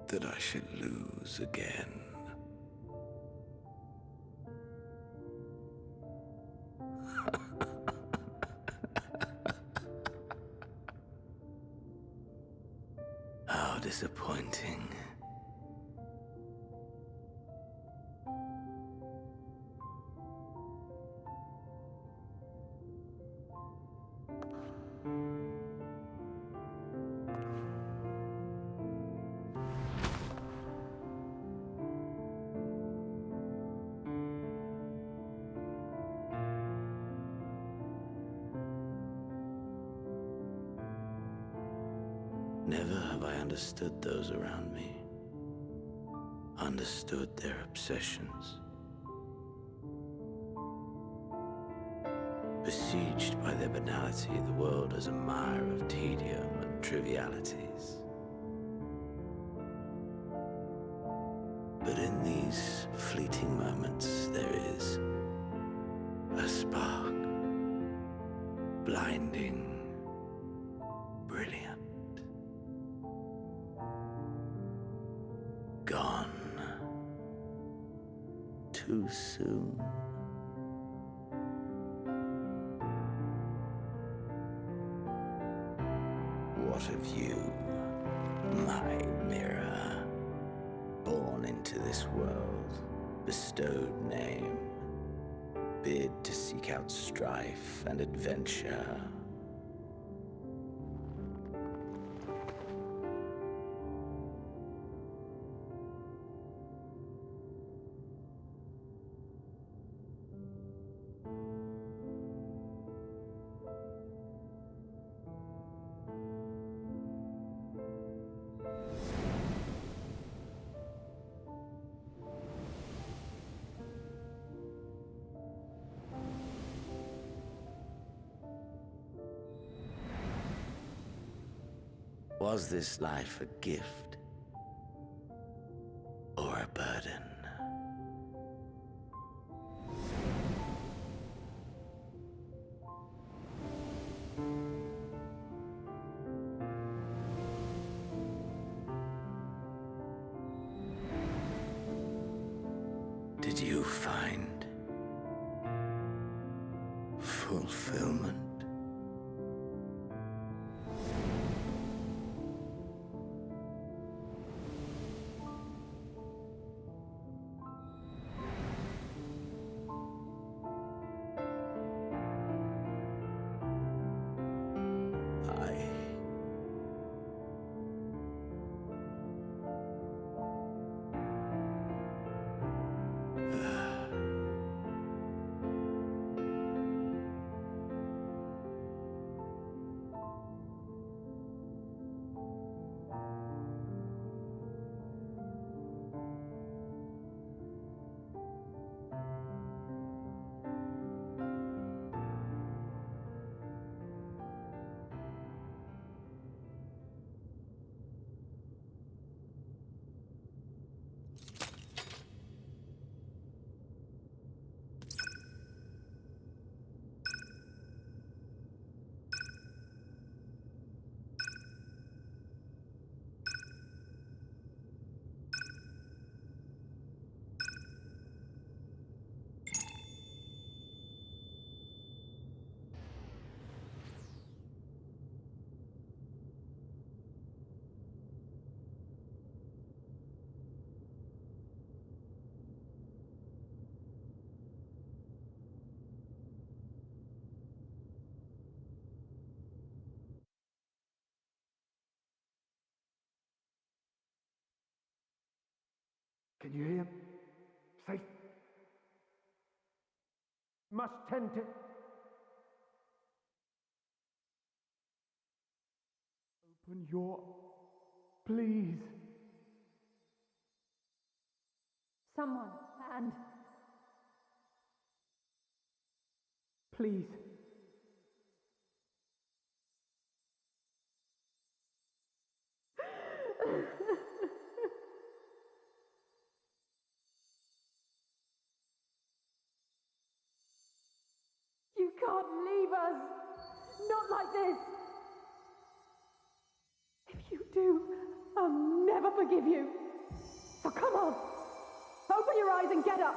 That I should lose again. How disappointing. Never have I understood those around me, understood their obsessions. Besieged by their banality, the world is a mire of tedium and trivialities. But in these fleeting moments, there is a spark, blinding, brilliant. Gone too soon. What of you, my mirror? Born into this world, bestowed name, bid to seek out strife and adventure. Was this life a gift or a burden? Did you find fulfillment? Can you hear him? Safe. Must tend it. Open your... Please. Someone, and... Please. can't leave us! Not like this! If you do, I'll never forgive you! So come on! Open your eyes and get up!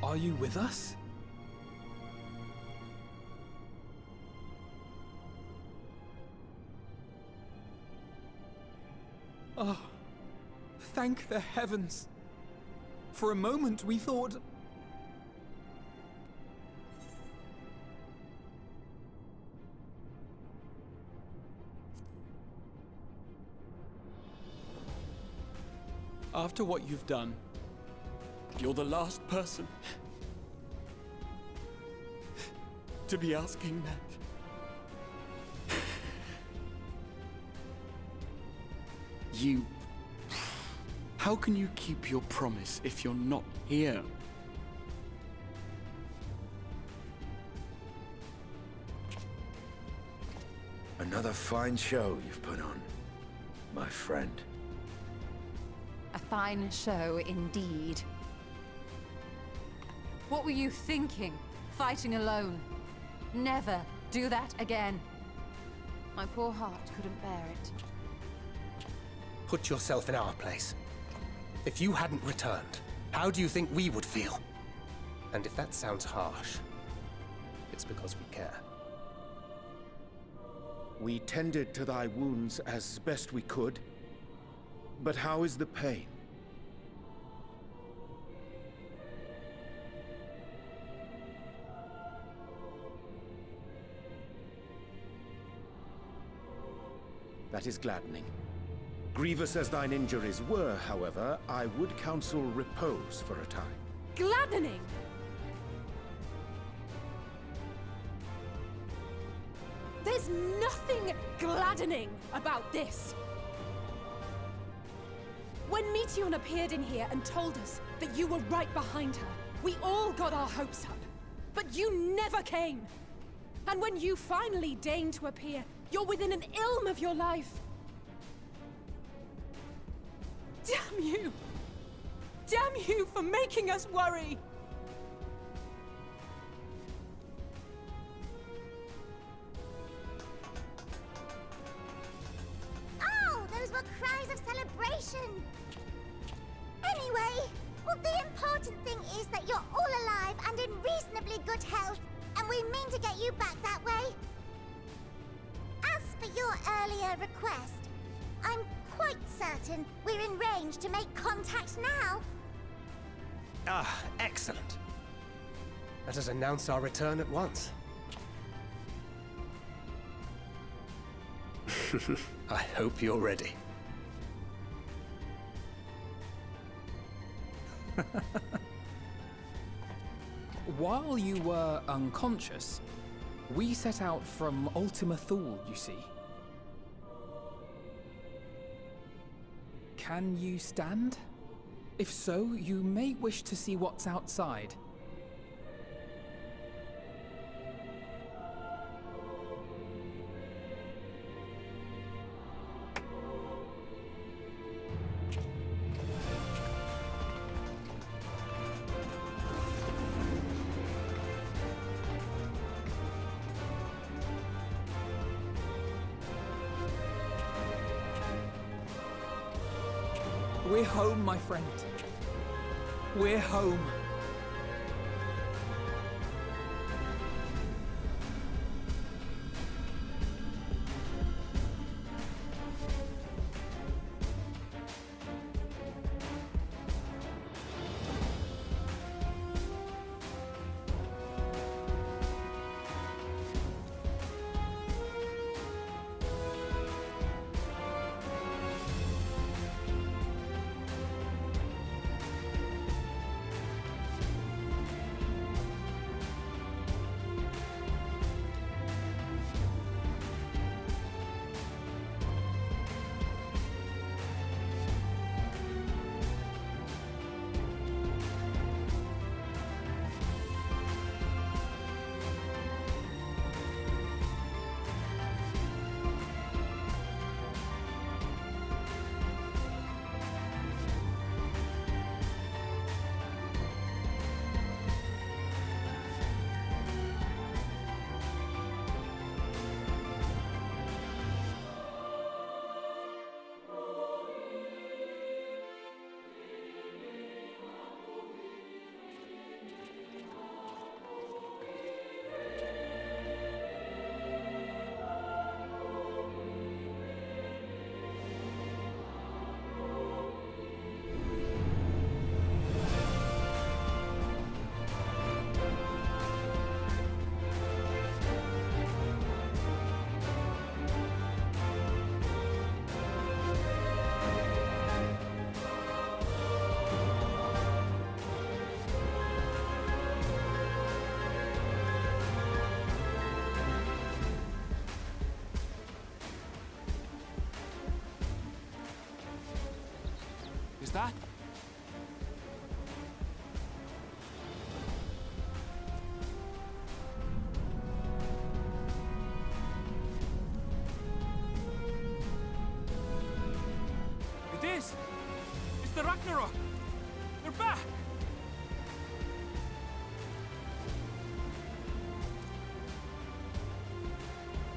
Are you with us? Oh, thank the heavens. For a moment we thought... After what you've done, you're the last person to be asking that. You... How can you keep your promise if you're not here? Another fine show you've put on, my friend. A fine show indeed. What were you thinking, fighting alone? Never do that again. My poor heart couldn't bear it. Put yourself in our place. If you hadn't returned, how do you think we would feel? And if that sounds harsh, it's because we care. We tended to thy wounds as best we could, but how is the pain? That is gladdening. Grievous as thine injuries were, however, I would counsel repose for a time. Gladdening! There's nothing gladdening about this! When Meteion appeared in here and told us that you were right behind her, we all got our hopes up. But you never came! And when you finally deigned to appear, you're within an ilm of your life! Damn you! Damn you for making us worry! Oh, those were cries of celebration! Anyway, well, the important thing is that you're all alive and in reasonably good health, and we mean to get you back that way. As for your earlier request, I'm quite certain we're in range to make contact now. Ah, excellent. Let us announce our return at once. I hope you're ready. While you were unconscious, we set out from Ultima Thule, you see. Can you stand? If so, you may wish to see what's outside. We're home, my friend. We're home. was that? It is! It's the Ragnarok! They're back!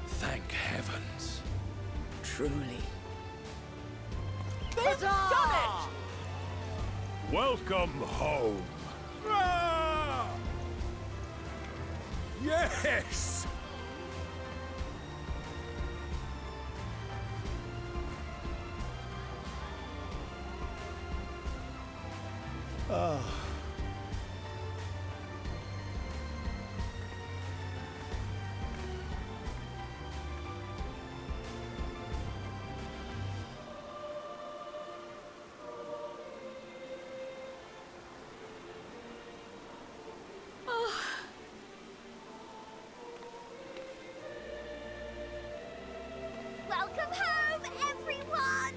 Thank heavens. Truly. They've done it! Welcome home. Ah! Yes! Ah. Welcome home, everyone!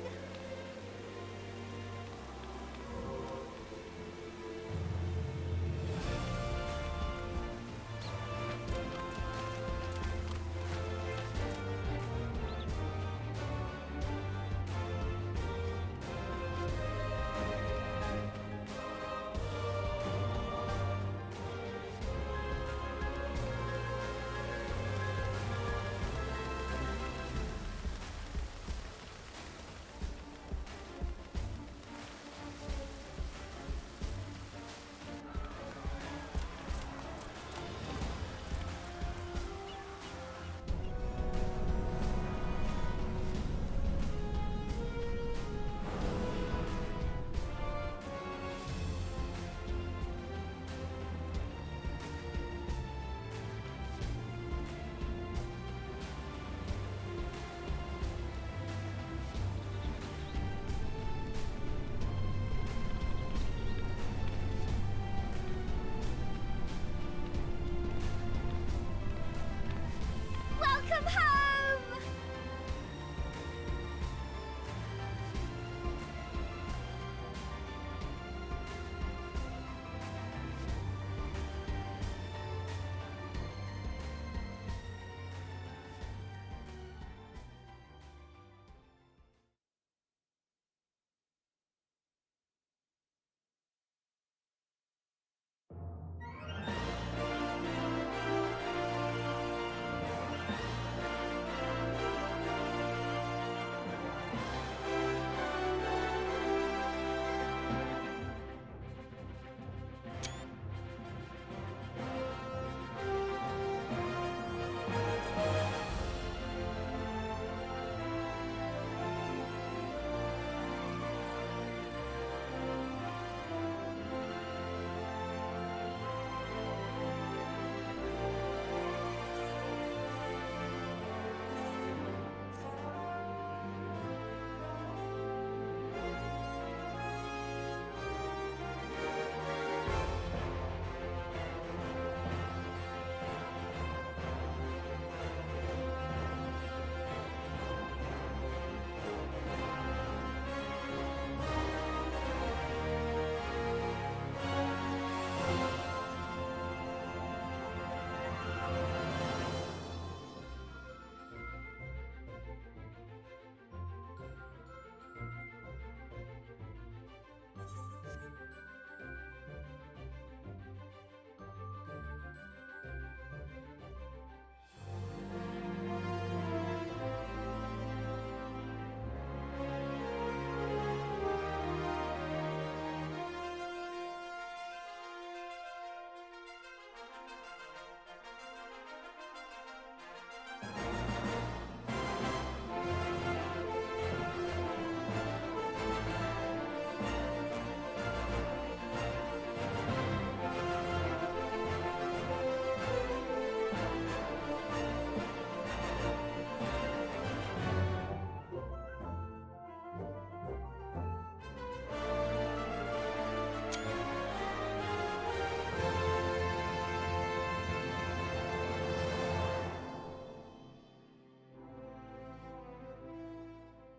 Welcome home!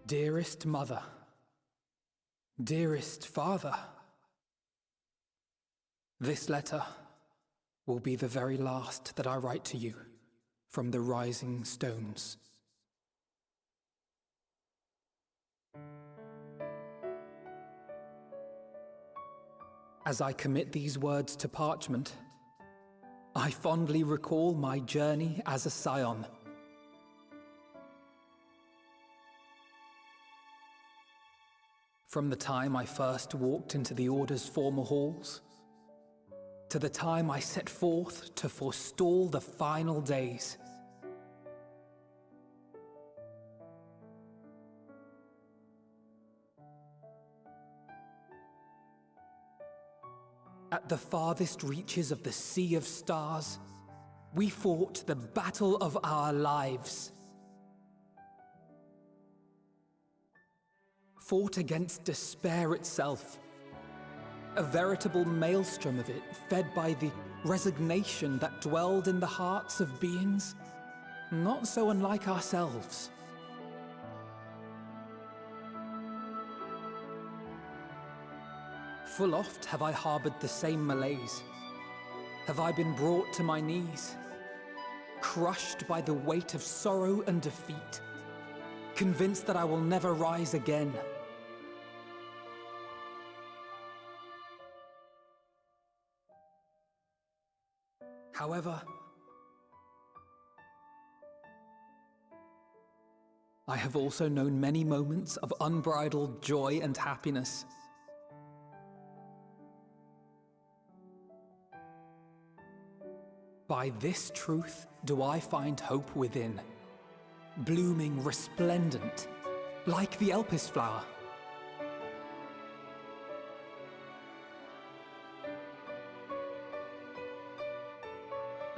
Dearest Mother, Dearest father, this letter will be the very last that I write to you from the Rising Stones. As I commit these words to parchment, I fondly recall my journey as a scion. From the time I first walked into the Order's former halls, to the time I set forth to forestall the final days. At the farthest reaches of the Sea of Stars, we fought the battle of our lives. Fought against despair itself, a veritable maelstrom of it fed by the resignation that dwelled in the hearts of beings not so unlike ourselves. Full oft have I harbored the same malaise. Have I been brought to my knees, crushed by the weight of sorrow and defeat, convinced that I will never rise again. However, I have also known many moments of unbridled joy and happiness. By this truth do I find hope within, blooming resplendent, like the Elpis flower.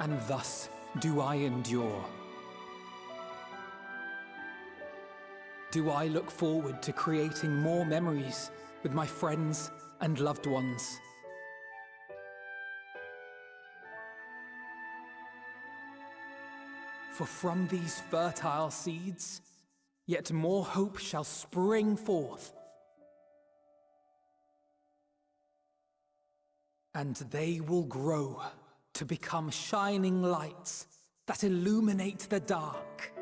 And thus do I endure. Do I look forward to creating more memories with my friends and loved ones. For from these fertile seeds, yet more hope shall spring forth. And they will grow to become shining lights that illuminate the dark.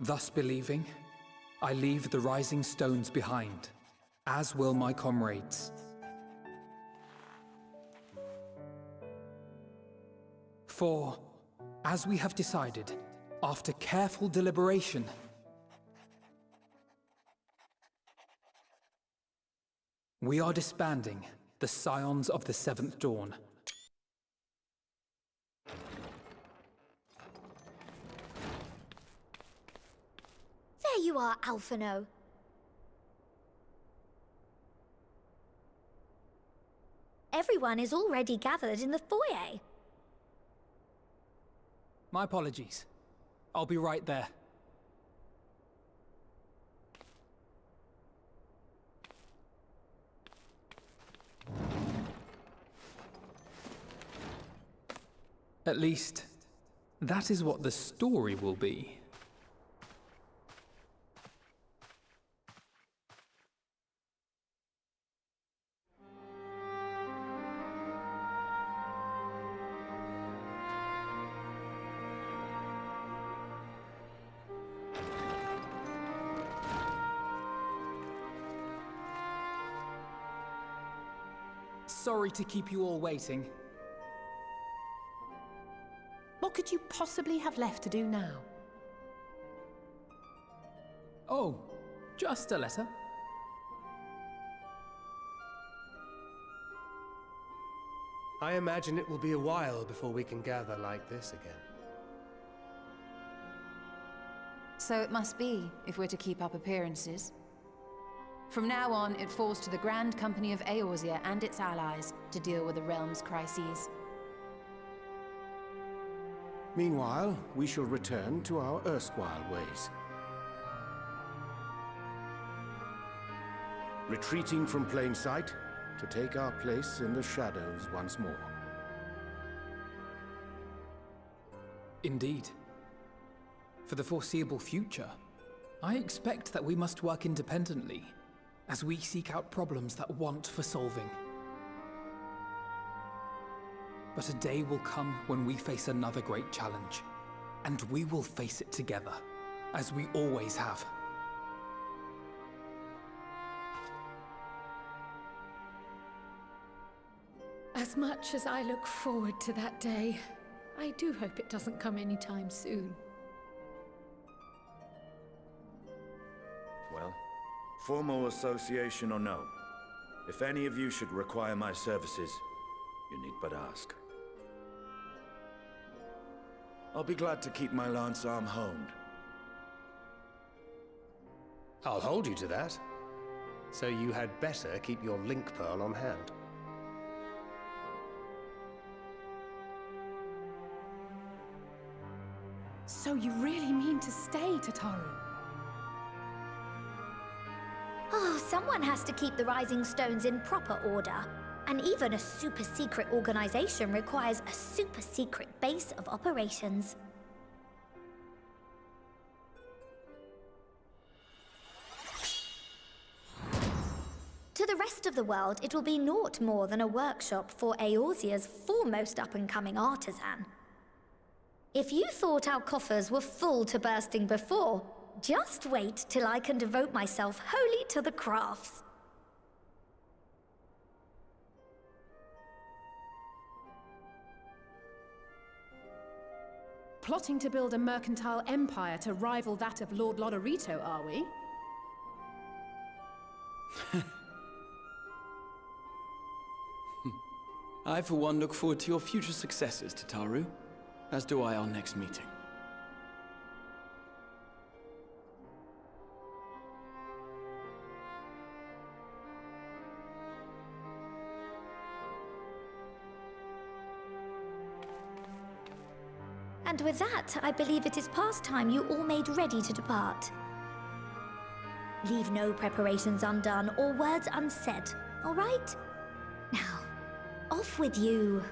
Thus believing, I leave the rising stones behind, as will my comrades. For, as we have decided, after careful deliberation, we are disbanding the Scions of the Seventh Dawn. There you are, Alphino. Everyone is already gathered in the foyer. My apologies. I'll be right there. At least, that is what the story will be. Sorry to keep you all waiting. What could you possibly have left to do now? Oh, just a letter. I imagine it will be a while before we can gather like this again. So it must be, if we're to keep up appearances. From now on, it falls to the Grand Company of Eorzea and its allies to deal with the realm's crises. Meanwhile, we shall return to our erstwhile ways. Retreating from plain sight to take our place in the shadows once more. Indeed. For the foreseeable future, I expect that we must work independently as we seek out problems that want for solving. But a day will come when we face another great challenge, and we will face it together, as we always have. As much as I look forward to that day, I do hope it doesn't come anytime soon. Well, formal association or no, if any of you should require my services, you need but ask. I'll be glad to keep my lance arm honed. I'll hold you to that. So you had better keep your link pearl on hand. So you really mean to stay, Tataru? Oh, someone has to keep the Rising Stones in proper order. And even a super-secret organization requires a super-secret base of operations. To the rest of the world, it will be naught more than a workshop for Eorzea's foremost up-and-coming artisan. If you thought our coffers were full to bursting before, just wait till I can devote myself wholly to the crafts. Plotting to build a mercantile empire to rival that of Lord Lodorito, are we? I, for one, look forward to your future successes, Tataru. As do I our next meeting. And with that, I believe it is past time you all made ready to depart. Leave no preparations undone or words unsaid, all right? Now, off with you.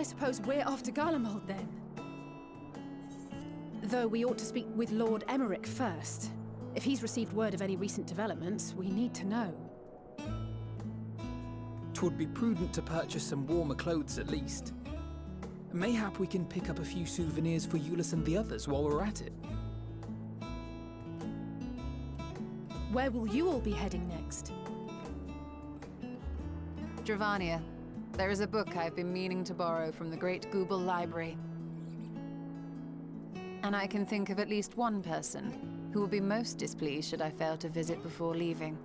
suppose we're off to Garlemald then. Though we ought to speak with Lord Emmerich first. If he's received word of any recent developments, we need to know. 'Twould be prudent to purchase some warmer clothes at least. Mayhap we can pick up a few souvenirs for Euless and the others while we're at it. Where will you all be heading next? Dravania. There is a book I've been meaning to borrow from the Great Google Library. And I can think of at least one person who will be most displeased should I fail to visit before leaving.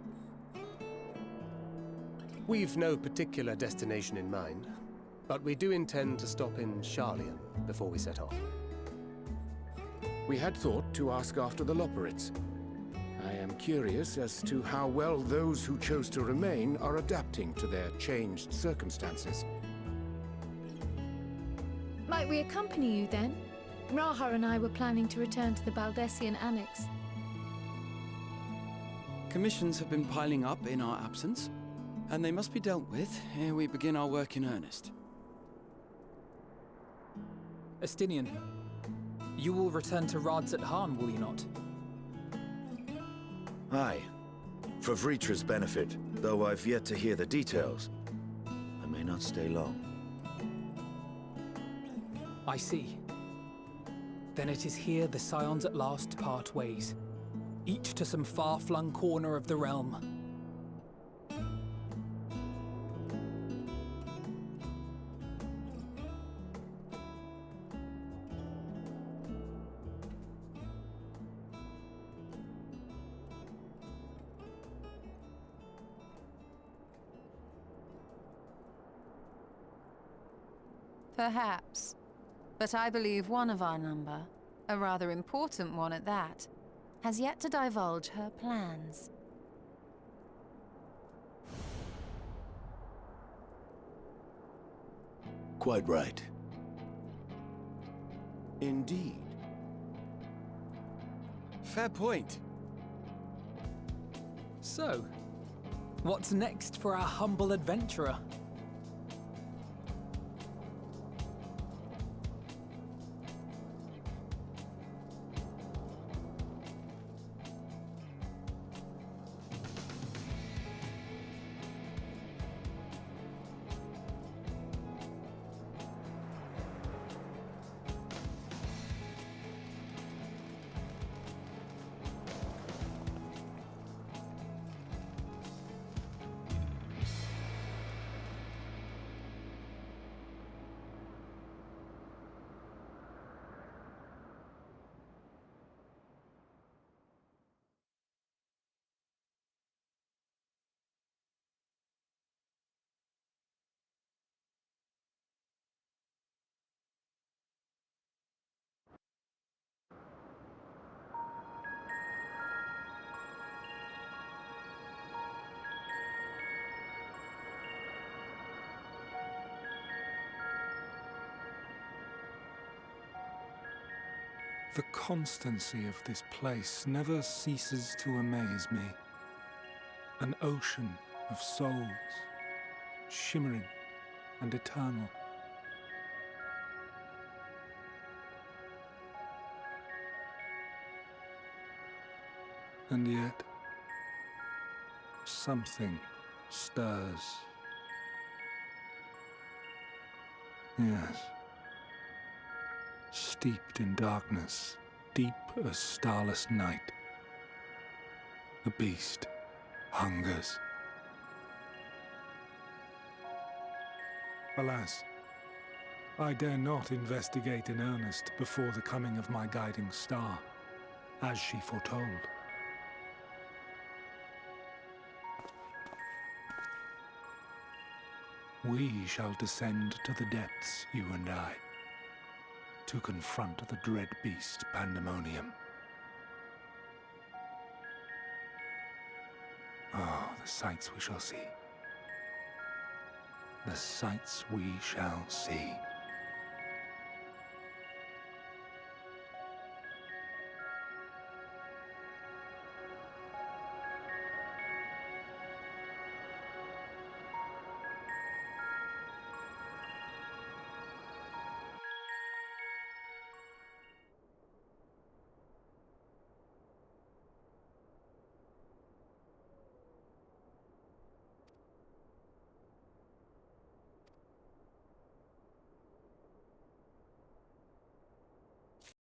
We've no particular destination in mind, but we do intend to stop in Sharlayan before we set off. We had thought to ask after the Loperids. I am curious as to how well those who chose to remain are adapting to their changed circumstances. Might we accompany you then? Raha and I were planning to return to the Baldessian Annex. Commissions have been piling up in our absence, and they must be dealt with ere we begin our work in earnest. Estinian, you will return to Rads at Han, will you not? Aye. For Vritra's benefit, though I've yet to hear the details. I may not stay long. I see. Then it is here the Scions at last part ways, each to some far-flung corner of the realm. Perhaps. But I believe one of our number, a rather important one at that, has yet to divulge her plans. Quite right. Indeed. Fair point. So, what's next for our humble adventurer? The constancy of this place never ceases to amaze me. An ocean of souls, shimmering and eternal. And yet, something stirs. Yes. Steeped in darkness, deep as starless night. The beast hungers. Alas, I dare not investigate in earnest before the coming of my guiding star, as she foretold. We shall descend to the depths, you and I, to confront the dread beast Pandemonium. Oh, the sights we shall see. The sights we shall see.